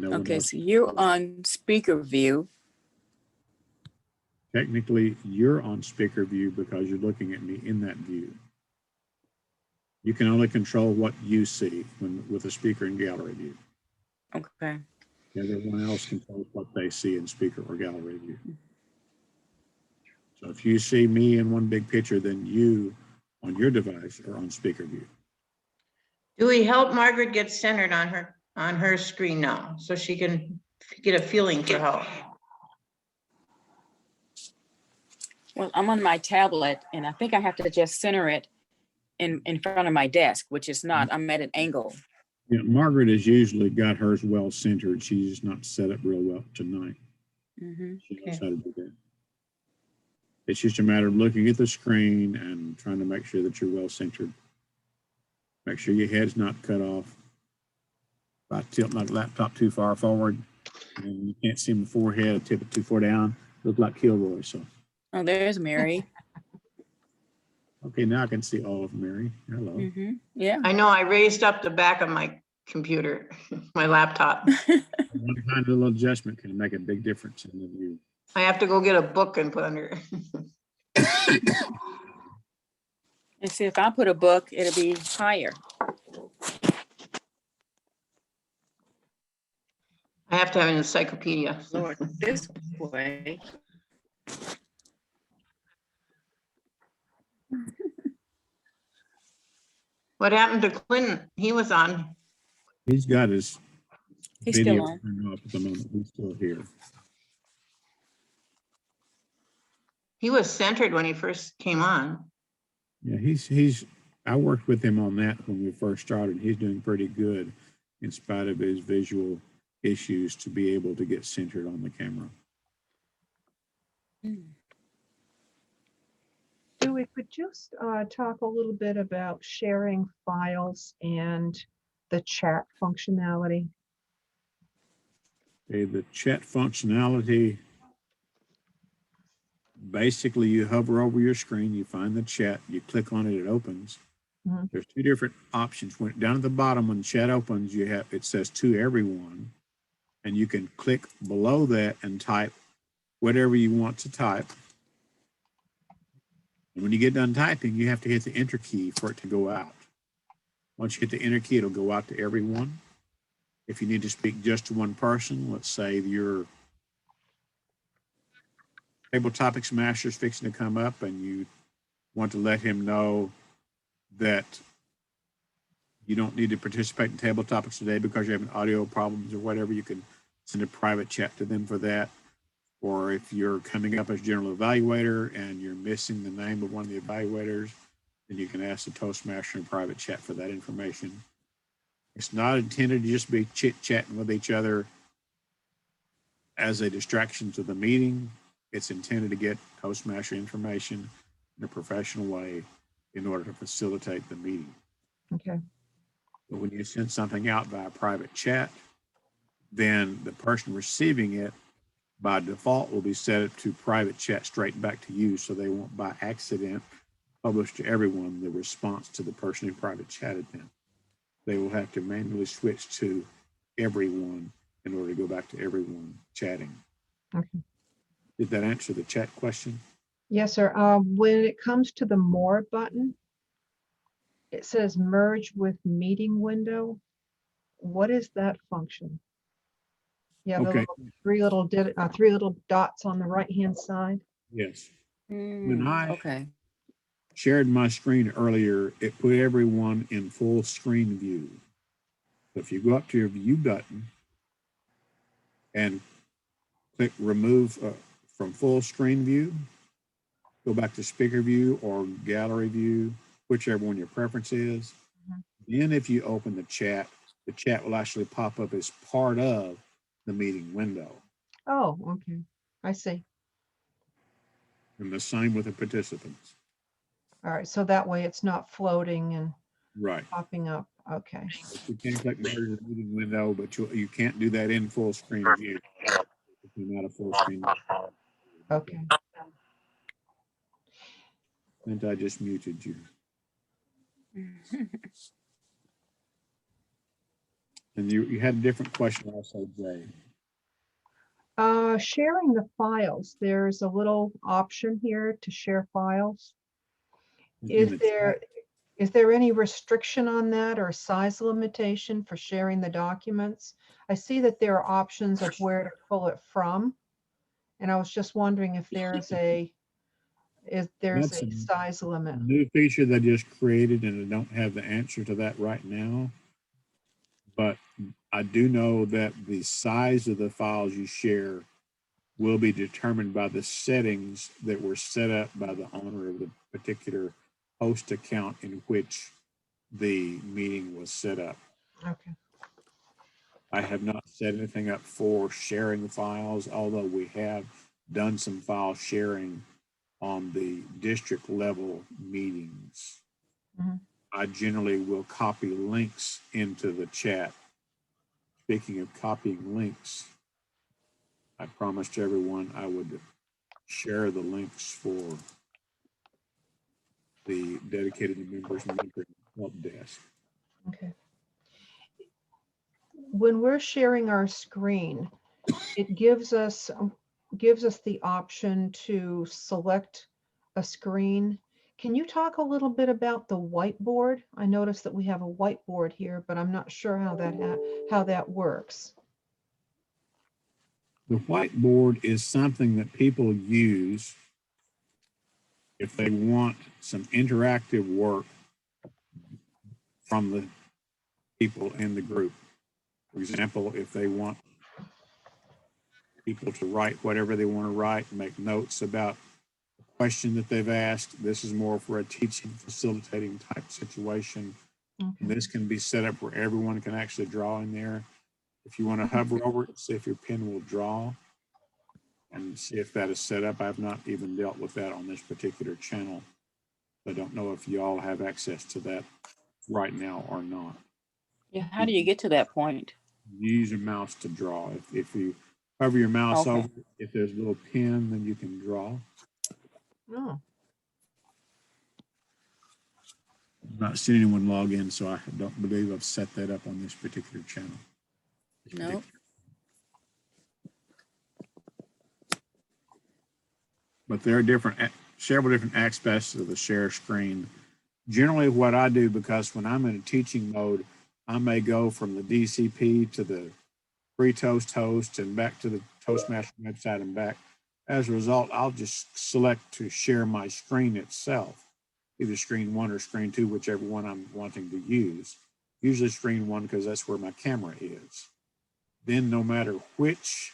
Speaker 2: no one
Speaker 1: Okay,
Speaker 2: else
Speaker 1: so you're on speaker view.
Speaker 2: Technically, you're on speaker view because you're looking at me in that view. You can only control what you see with a speaker and gallery view.
Speaker 1: Okay.
Speaker 2: Everyone else controls what they see in speaker or gallery view. So if you see me in one big picture, then you on your device are on speaker view.
Speaker 4: Do we help Margaret get centered on her screen now so she can get a feeling for how?
Speaker 1: Well, I'm on my tablet and I think I have to just center it in front of my desk, which is not, I'm at an angle.
Speaker 2: Yeah, Margaret has usually got hers well centered. She's just not set up real well tonight.
Speaker 1: Mhm.
Speaker 2: She knows
Speaker 4: Okay.
Speaker 2: how to do that. It's just a matter of looking at the screen and trying to make sure that you're well centered. Make sure your head's not cut off. If I tilt my laptop too far forward and you can't see my forehead, I tip it too far down, Look like Kilroy, so.
Speaker 1: Oh, there's Mary.
Speaker 2: Okay, now I can see all of Mary. Hello.
Speaker 1: Mm-hmm. Yeah.
Speaker 4: I know I raised up the back of my computer, my laptop.
Speaker 2: One kind of little adjustment can make a big difference in the view.
Speaker 4: I have to go get a book and put under.
Speaker 1: And see, if I put a book, it'll be higher.
Speaker 4: I have to have an encyclopedia.
Speaker 1: Lord, this way.
Speaker 4: What happened to Clinton? He was on.
Speaker 2: He's got his
Speaker 1: He's
Speaker 2: video
Speaker 1: still on.
Speaker 2: turned off at the moment. He's still here.
Speaker 4: He was centered when he first came on.
Speaker 2: Yeah, I worked with him on that when we first started. He's doing pretty good in spite of his visual issues to be able to get centered on the camera.
Speaker 6: Dewey, could you talk a little bit about sharing files and the chat functionality?
Speaker 2: Okay, the chat functionality, basically you hover over your screen, you find the chat, you click on it, it opens.
Speaker 6: Mhm.
Speaker 2: There's two different options. When down at the bottom when the chat opens, it says to everyone, and you can click below that and type whatever you want to type. And when you get done typing, you have to hit the enter key for it to go out. Once you hit the enter key, it'll go out to everyone. If you need to speak just to one person, let's say your table topics master is fixing to come up and you want to let him know that you don't need to participate in table topics today because you're having audio problems or whatever, you can send a private chat to them for that. Or if you're coming up as general evaluator and you're missing the name of one of the evaluators, then you can ask the Toastmaster in private chat for that information. It's not intended to just be chit-chatting with each other as a distraction to the meeting. It's intended to get Toastmaster information in a professional way in order to facilitate the meeting.
Speaker 6: Okay.
Speaker 2: But when you send something out via private chat, then the person receiving it by default will be set up to private chat straight back to you, so they won't by accident publish to everyone the response to the person who private chatted them. They will have to manually switch to everyone in order to go back to everyone chatting.
Speaker 6: Okay.
Speaker 2: Did that answer the chat question?
Speaker 6: Yes, sir. When it comes to the More button, it says merge with meeting window. What is that function? You have
Speaker 2: Okay.
Speaker 6: three little dots on the right-hand side.
Speaker 2: Yes. When I
Speaker 1: Okay.
Speaker 2: shared my screen earlier, it put everyone in full screen view. So if you go up to your view button and click remove from full screen view, go back to speaker view or gallery view, whichever one your preference is.
Speaker 6: Mhm.
Speaker 2: Then if you open the chat will actually pop up as part of the meeting window.
Speaker 6: Oh, okay. I see.
Speaker 2: And the same with the participants.
Speaker 6: All right. So that way it's not floating and
Speaker 2: Right.
Speaker 6: popping up. Okay.
Speaker 2: You can click merge the meeting window, but you can't do that in full screen view. If you're not a full screen.
Speaker 6: Okay.
Speaker 2: And I just muted you. And you had a different question also, Jay.
Speaker 6: Sharing the files. There's a little option here to share files.
Speaker 2: In the
Speaker 6: Is there any restriction on that or size limitation for sharing the documents? I see that there are options of where to pull it from. And I was just wondering if there's a
Speaker 2: That's a
Speaker 6: size limit.
Speaker 2: new feature they just created, and I don't have the answer to that right now. But I do know that the size of the files you share will be determined by the settings that were set up by the owner of the particular host account in which the meeting was set up.
Speaker 6: Okay.
Speaker 2: I have not set anything up for sharing files, although we have done some file sharing on the district level meetings.
Speaker 6: Mhm.
Speaker 2: I generally will copy links into the chat. Speaking of copying links, I promised everyone I would share the links for the dedicated members mentoring help desk.
Speaker 6: Okay. When we're sharing our screen, it gives us the option to select a screen. Can you talk a little bit about the whiteboard? I noticed that we have a whiteboard here, but I'm not sure how that works.
Speaker 2: The whiteboard is something that people use if they want some interactive work from the people in the group. For example, if they want people to write whatever they want to write, make notes about a question that they've asked. This is more for a teaching, facilitating type situation.
Speaker 6: Okay.
Speaker 2: And this can be set up where everyone can actually draw in there. If you want to hover over it, see if your pen will draw and see if that is set up. I've not even dealt with that on this particular channel. I don't know if you all have access to that right now or not.
Speaker 1: Yeah, how do you get to that point?
Speaker 2: You use your mouse to draw. If you hover your mouse
Speaker 1: Okay.
Speaker 2: over, if there's a little pen, then you can draw.
Speaker 6: Oh,
Speaker 2: I've not seen anyone log in, so I don't believe I've set that up on this particular channel.
Speaker 1: No.
Speaker 2: But there are several different aspects of the share screen. Generally, what I do, because when I'm in a teaching mode, I may go from the DCP to the free Toast host and back to the Toastmaster website and back. As a result, I'll just select to share my screen itself, either screen 1 or screen 2, whichever one I'm wanting to use. Usually screen 1 because that's where my camera is. Then no matter which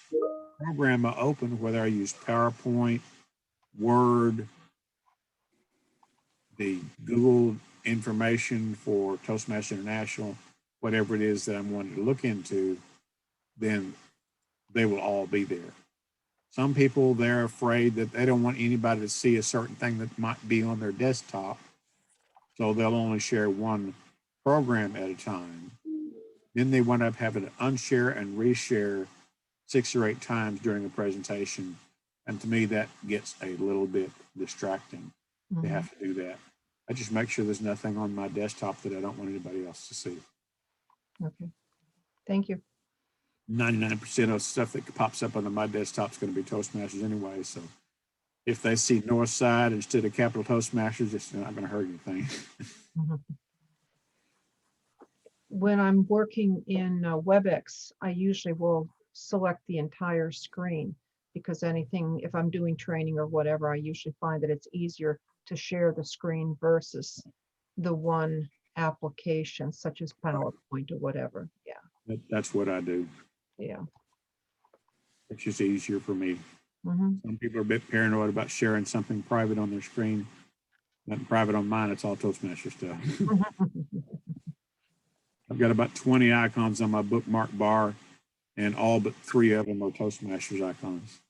Speaker 2: program I open, whether I use PowerPoint, Word, the Google information for Toastmasters International, whatever it is that I'm wanting to look into, then they will all be there. Some people, they're afraid that they don't want anybody to see a certain thing that might be on their desktop, so they'll only share one program at a time. Then they wind up having to unshare and reshare 6 or 8 times during a presentation. And to me, that gets a little bit distracting to have to do that. I just make sure there's nothing on my desktop that I don't want anybody else to see.
Speaker 6: okay. Thank you.
Speaker 2: 99% of stuff that pops up on my desktop is going to be Toastmasters anyway. So if they see North Side instead of Capital Toastmasters, it's not going to hurt anything.
Speaker 6: Mhm. When I'm working in WebEx, I usually will select the entire screen because if I'm doing training or whatever, I usually find that it's easier to share the screen versus the one application such as PowerPoint or whatever. Yeah,
Speaker 2: That's what I do.
Speaker 6: yeah.
Speaker 2: It's just easier for me.
Speaker 6: Mhm.
Speaker 2: Some people are a bit paranoid about sharing something private on their screen. Nothing private on mine, it's all Toastmaster stuff. I've got about 20 icons on my bookmark bar, and all but 3 of them are Toastmasters icons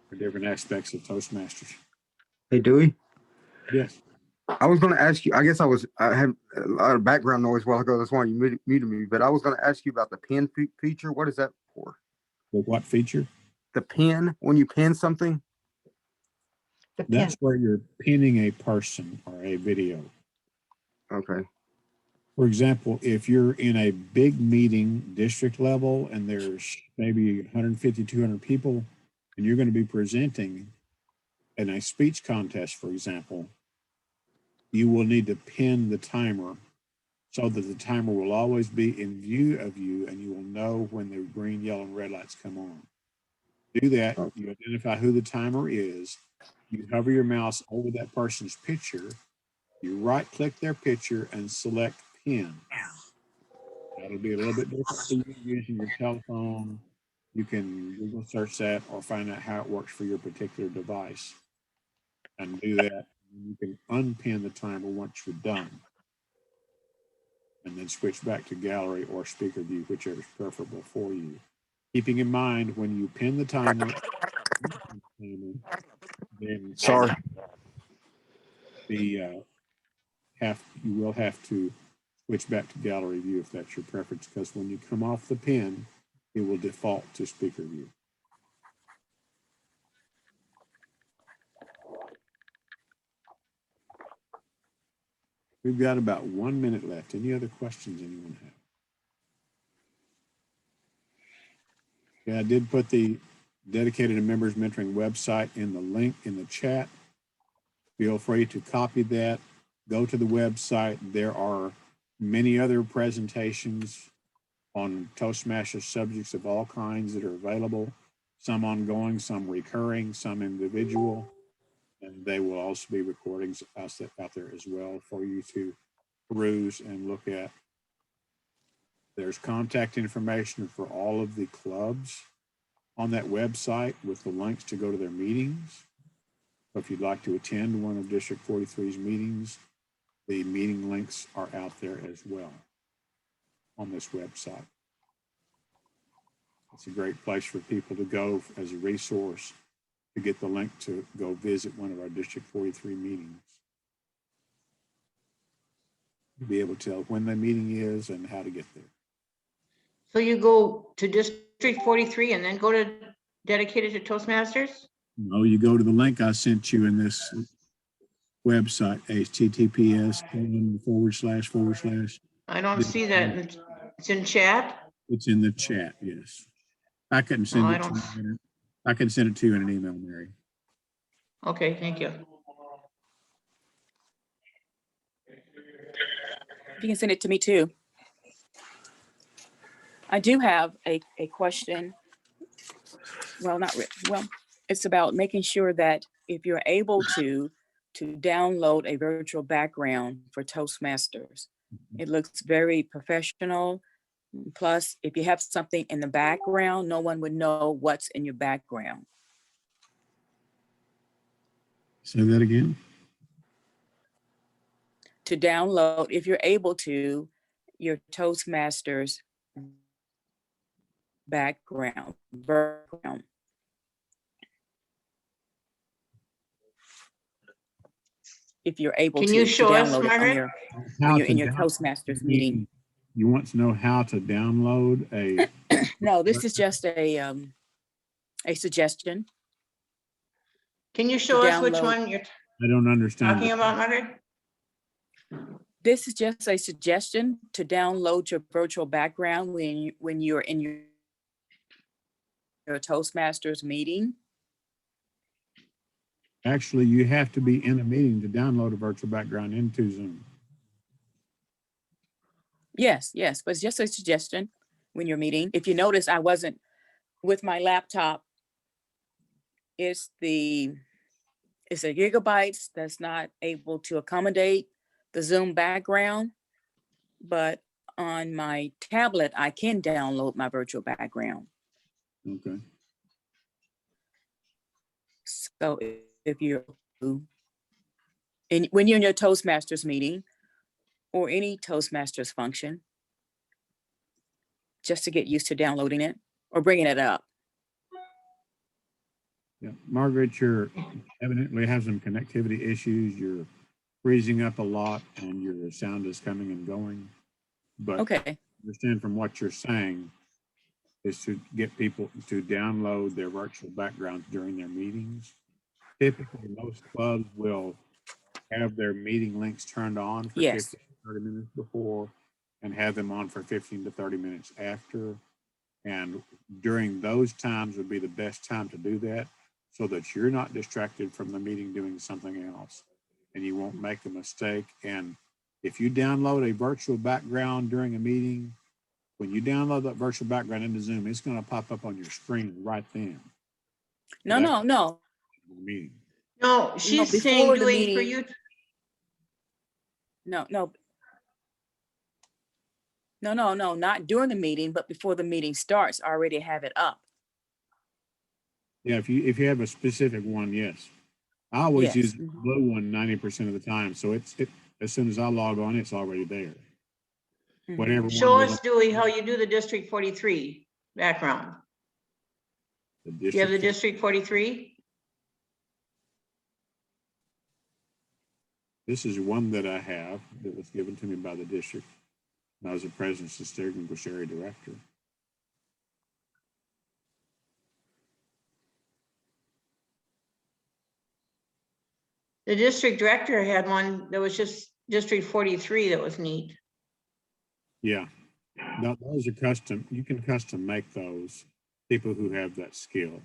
Speaker 2: for different aspects of Toastmasters.
Speaker 5: Hey, Dewey.
Speaker 2: Yes.
Speaker 5: I was going to ask you, I had a lot of background noise a while ago. That's why you muted me. But I was going to ask you about the pin feature. What is that for?
Speaker 2: The what feature?
Speaker 5: The pin, when you pin something?
Speaker 6: The pin.
Speaker 2: That's where you're pinning a person or a video.
Speaker 5: Okay.
Speaker 2: For example, if you're in a big meeting, district level, and there's maybe 150, 200 people, and you're going to be presenting in a speech contest, for example, you will need to pin the timer so that the timer will always be in view of you and you will know when the green, yellow, and red lights come on. Do that, you identify who the timer is, you hover your mouse over that person's picture, you right click their picture and select pin. That'll be a little bit different for you using your telephone. You can Google search that or find out how it works for your particular device and do that. You can unpin the timer once you're done and then switch back to gallery or speaker view, whichever is preferable for you. Keeping in mind, when you pin the timer, then
Speaker 5: Sorry.
Speaker 2: you will have to switch back to gallery view if that's your preference, because when you come off the pin, it will default to speaker view. We've got about 1 minute left. Any other questions anyone have? Yeah, I did put the dedicated to members mentoring website in the link in the chat. Feel free to copy that. Go to the website. There are many other presentations on Toastmasters subjects of all kinds that are available, some ongoing, some recurring, some individual, and they will also be recordings out there as well for you to peruse and look at. There's contact information for all of the clubs on that website with the links to go to their meetings. So if you'd like to attend one of District 43's meetings, the meeting links are out there as well on this website. It's a great place for people to go as a resource to get the link to go visit one of our District 43 meetings. To be able to tell when the meeting is and how to get there.
Speaker 4: So you go to District 43 and then go to dedicated to Toastmasters?
Speaker 2: No, you go to the link I sent you in this website, https://.
Speaker 4: I don't see that. It's in chat.
Speaker 2: It's in the chat, yes. I couldn't send
Speaker 4: Oh, I
Speaker 2: it to
Speaker 4: don't-
Speaker 2: you. I can send it to you in an email, Mary.
Speaker 4: Okay, thank you.
Speaker 1: You can send it to me too. I do have a question. Well, it's about making sure that if you're able to download a virtual background for Toastmasters, it looks very professional. Plus, if you have something in the background, no one would know what's in your background.
Speaker 2: Say that again.
Speaker 1: To download, if you're able to, your Toastmasters background. If you're able
Speaker 4: Can
Speaker 1: to
Speaker 4: you show us,
Speaker 1: download it on
Speaker 4: Margaret?
Speaker 1: when you're in your Toastmasters meeting.
Speaker 2: You want to know how to download a?
Speaker 1: No, this is just a suggestion.
Speaker 4: Can you show us which
Speaker 1: download.
Speaker 4: one you're
Speaker 2: I don't understand.
Speaker 4: talking about, Margaret?
Speaker 1: This is just a suggestion to download your virtual background when you're in your Toastmasters meeting.
Speaker 2: Actually, you have to be in a meeting to download a virtual background into Zoom.
Speaker 1: Yes, but it's just a suggestion when you're meeting. If you notice, I wasn't with my laptop. It's a gigabytes that's not able to accommodate the Zoom background, but on my tablet, I can download my virtual background.
Speaker 2: Okay.
Speaker 1: So if you're when you're in your Toastmasters meeting or any Toastmasters function, just to get used to downloading it or bringing it up.
Speaker 2: Yeah, Margaret, you're evidently have some connectivity issues. You're freezing up a lot and your sound is coming and going. But
Speaker 1: Okay,
Speaker 2: understand from what you're saying is to get people to download their virtual backgrounds during their meetings. Typically, most clubs will have their meeting links turned on for
Speaker 1: Yes.
Speaker 2: 15 to 30 minutes before and have them on for 15 to 30 minutes after. And during those times would be the best time to do that so that you're not distracted from the meeting doing something else and you won't make a mistake. And if you download a virtual background during a meeting, when you download that virtual background into Zoom, it's going to pop up on your screen right then.
Speaker 1: no.
Speaker 2: The meeting.
Speaker 4: No, she's
Speaker 1: before
Speaker 4: saying,
Speaker 1: the
Speaker 4: Dewey, for
Speaker 1: meeting.
Speaker 4: you.
Speaker 1: No, not during the meeting, but before the meeting starts, I already have it up.
Speaker 2: Yeah, if you have a specific one, yes. I always
Speaker 1: Yes.
Speaker 2: use the blue one 90% of the time. So it as soon as I log on, it's already there.
Speaker 1: Mhm.
Speaker 2: Whatever
Speaker 4: Show
Speaker 2: one
Speaker 4: us, Dewey, how you do the District 43 background.
Speaker 2: the
Speaker 4: Do you have the
Speaker 2: district.
Speaker 4: District 43?
Speaker 2: This is one that I have that was given to me by the district. I was the president and steering area director.
Speaker 4: The district director had one that was just District 43 that was neat.
Speaker 2: Yeah. No, those are custom. You can custom make those. People who have that skill.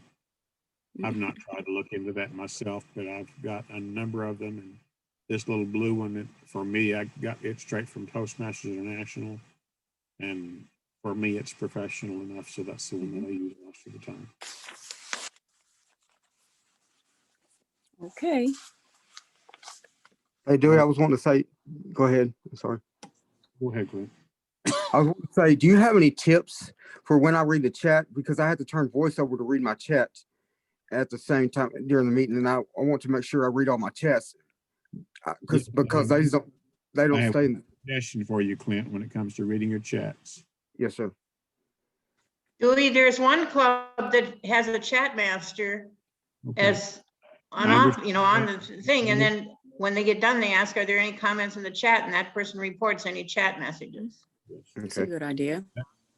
Speaker 2: I've not tried to look into that myself, but I've got a number of them. And this little blue one, for me, I got it straight from Toastmasters International. And for me, it's professional enough, so that's the one that I use most of the time.
Speaker 1: Okay.
Speaker 5: Hey, Dewey, I was wanting to say, go ahead. I'm sorry.
Speaker 2: Go ahead, Clint.
Speaker 5: I was wanting to say, do you have any tips for when I read the chat? Because I had to turn voiceover to read my chat at the same time during the meeting, and I want to make sure I read all my chats because they don't
Speaker 2: I have
Speaker 5: stay.
Speaker 2: a suggestion for you, Clint, when it comes to reading your chats.
Speaker 5: Yes, sir.
Speaker 4: Dewey, there's one club that has a chat master
Speaker 2: Okay.
Speaker 4: as on off, on the thing, and
Speaker 2: Mhm.
Speaker 4: then when they get done, they ask, are there any comments in the chat? And that person reports any chat messages.
Speaker 1: That's a good idea.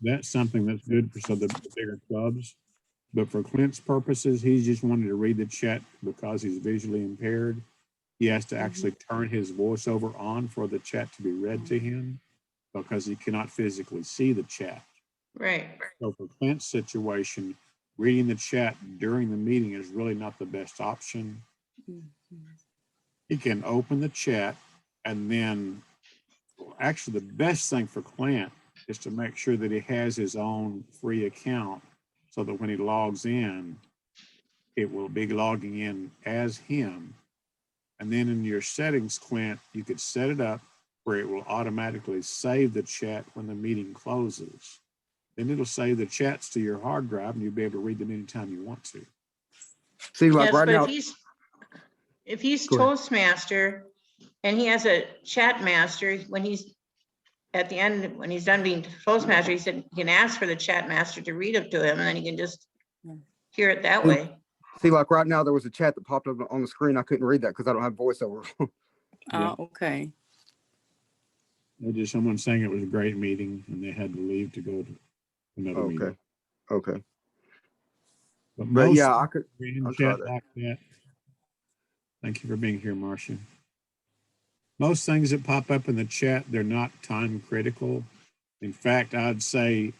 Speaker 2: That's something that's good for the bigger clubs. But for Clint's purposes, he's just wanted to read the chat because he's visually impaired. He has to actually turn his voiceover on for the chat to be read to him because he cannot physically see the chat.
Speaker 4: Right.
Speaker 2: So for Clint's situation, reading the chat during the meeting is really not the best option. He can open the chat, and then actually the best thing for Clint is to make sure that he has his own free account so that when he logs in, it will be logging in as him. And then in your settings, Clint, you could set it up where it will automatically save the chat when the meeting closes. Then it'll save the chats to your hard drive and you'll be able to read them anytime you want to.
Speaker 5: See, like
Speaker 4: Yes,
Speaker 5: right
Speaker 4: but
Speaker 5: now,
Speaker 4: if he's
Speaker 5: Go ahead.
Speaker 4: Toastmaster and he has a chat master, when he's at the end, when he's done being Toastmaster, he said he can ask for the chat master to read it to him, and then he can just hear it that way.
Speaker 5: see, like right now, there was a chat that popped up on the screen. I couldn't read that because I don't have voiceover.
Speaker 2: Yeah.
Speaker 1: Okay.
Speaker 2: Just someone saying it was a great meeting and they had to leave to go to another meeting.
Speaker 5: Okay.
Speaker 2: But
Speaker 5: But
Speaker 2: most
Speaker 5: yeah, I could.
Speaker 2: reading
Speaker 5: I'll try
Speaker 2: chat
Speaker 5: that.
Speaker 2: like that. Thank you for being here, Marcia. Most things that pop up in the chat, they're not time critical. In fact, I'd say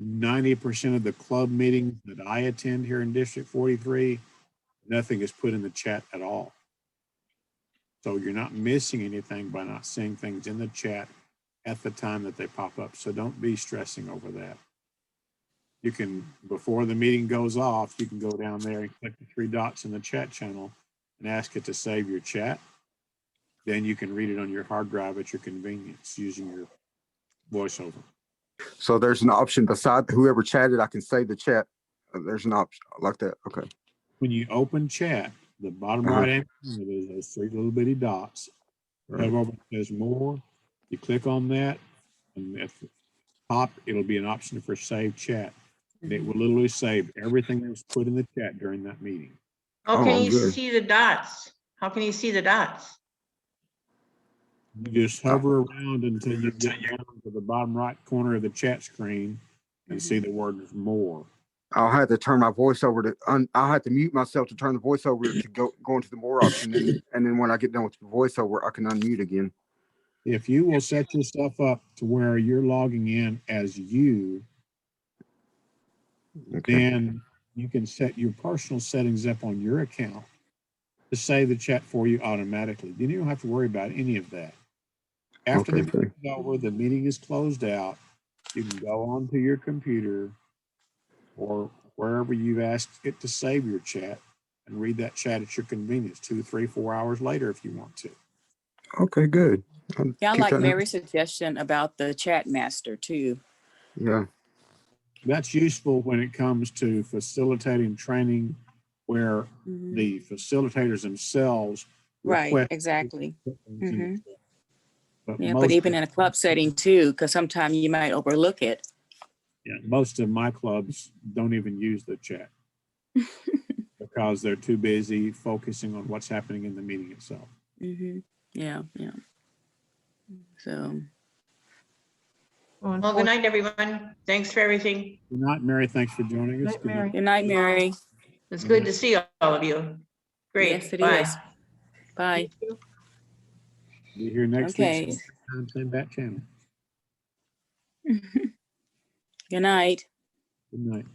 Speaker 2: 90% of the club meetings that I attend here in District 43, nothing is put in the chat at all. So you're not missing anything by not seeing things in the chat at the time that they pop up. So don't be stressing over that. You can, before the meeting goes off, you can go down there and click the 3 dots in the chat channel and ask it to save your chat. Then you can read it on your hard drive at your convenience using your voiceover.
Speaker 5: So there's an option beside whoever chatted. I can save the chat. There's an option like that. Okay.
Speaker 2: When you open chat, the bottom right hand corner, there's those 3 little bitty dots.
Speaker 5: Right.
Speaker 2: Hover over, it says more. You click on that, and at the top, it'll be an option for save chat. And it will literally save everything that was put in the chat during that meeting.
Speaker 4: How
Speaker 5: Oh,
Speaker 4: can
Speaker 5: I'm
Speaker 4: you
Speaker 5: good.
Speaker 4: see the dots? How can you see the dots?
Speaker 2: You just hover around until you get down to the bottom right corner of the chat screen and see the word more.
Speaker 5: I'll have to turn my voiceover to. I'll have to mute myself to turn the voiceover to go into the more option, and then when I get done with the voiceover, I can unmute again.
Speaker 2: If you will set yourself up to where you're logging in as you,
Speaker 5: Okay.
Speaker 2: then you can set your personal settings up on your account to save the chat for you automatically. Then you don't have to worry about any of that. After the meeting is over, the meeting is closed out. You can go onto your computer or wherever you've asked it to save your chat and read that chat at your convenience 2, 3, 4 hours later if you want to.
Speaker 5: Okay, good.
Speaker 1: Yeah, I like Mary's suggestion about the chat master too.
Speaker 5: Yeah.
Speaker 2: That's useful when it comes to facilitating training where the facilitators themselves
Speaker 1: Right,
Speaker 2: request
Speaker 1: exactly.
Speaker 2: But
Speaker 1: Yeah, but even in a club setting too, because sometimes you might overlook it.
Speaker 2: Yeah, most of my clubs don't even use the chat because they're too busy focusing on what's happening in the meeting itself.
Speaker 1: Yeah. So.
Speaker 4: Well, good night, everyone. Thanks for everything.
Speaker 2: Good night, Mary. Thanks for joining us.
Speaker 6: Good night, Mary.
Speaker 1: Good night, Mary.
Speaker 4: It's good to see all of you. Great.
Speaker 1: Yes, it
Speaker 4: Bye.
Speaker 1: is. Bye.
Speaker 6: You too.
Speaker 2: Be here next week.
Speaker 1: Okay.
Speaker 2: Same time, same bat channel.
Speaker 1: Good night.
Speaker 2: Good night.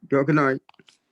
Speaker 5: Good night.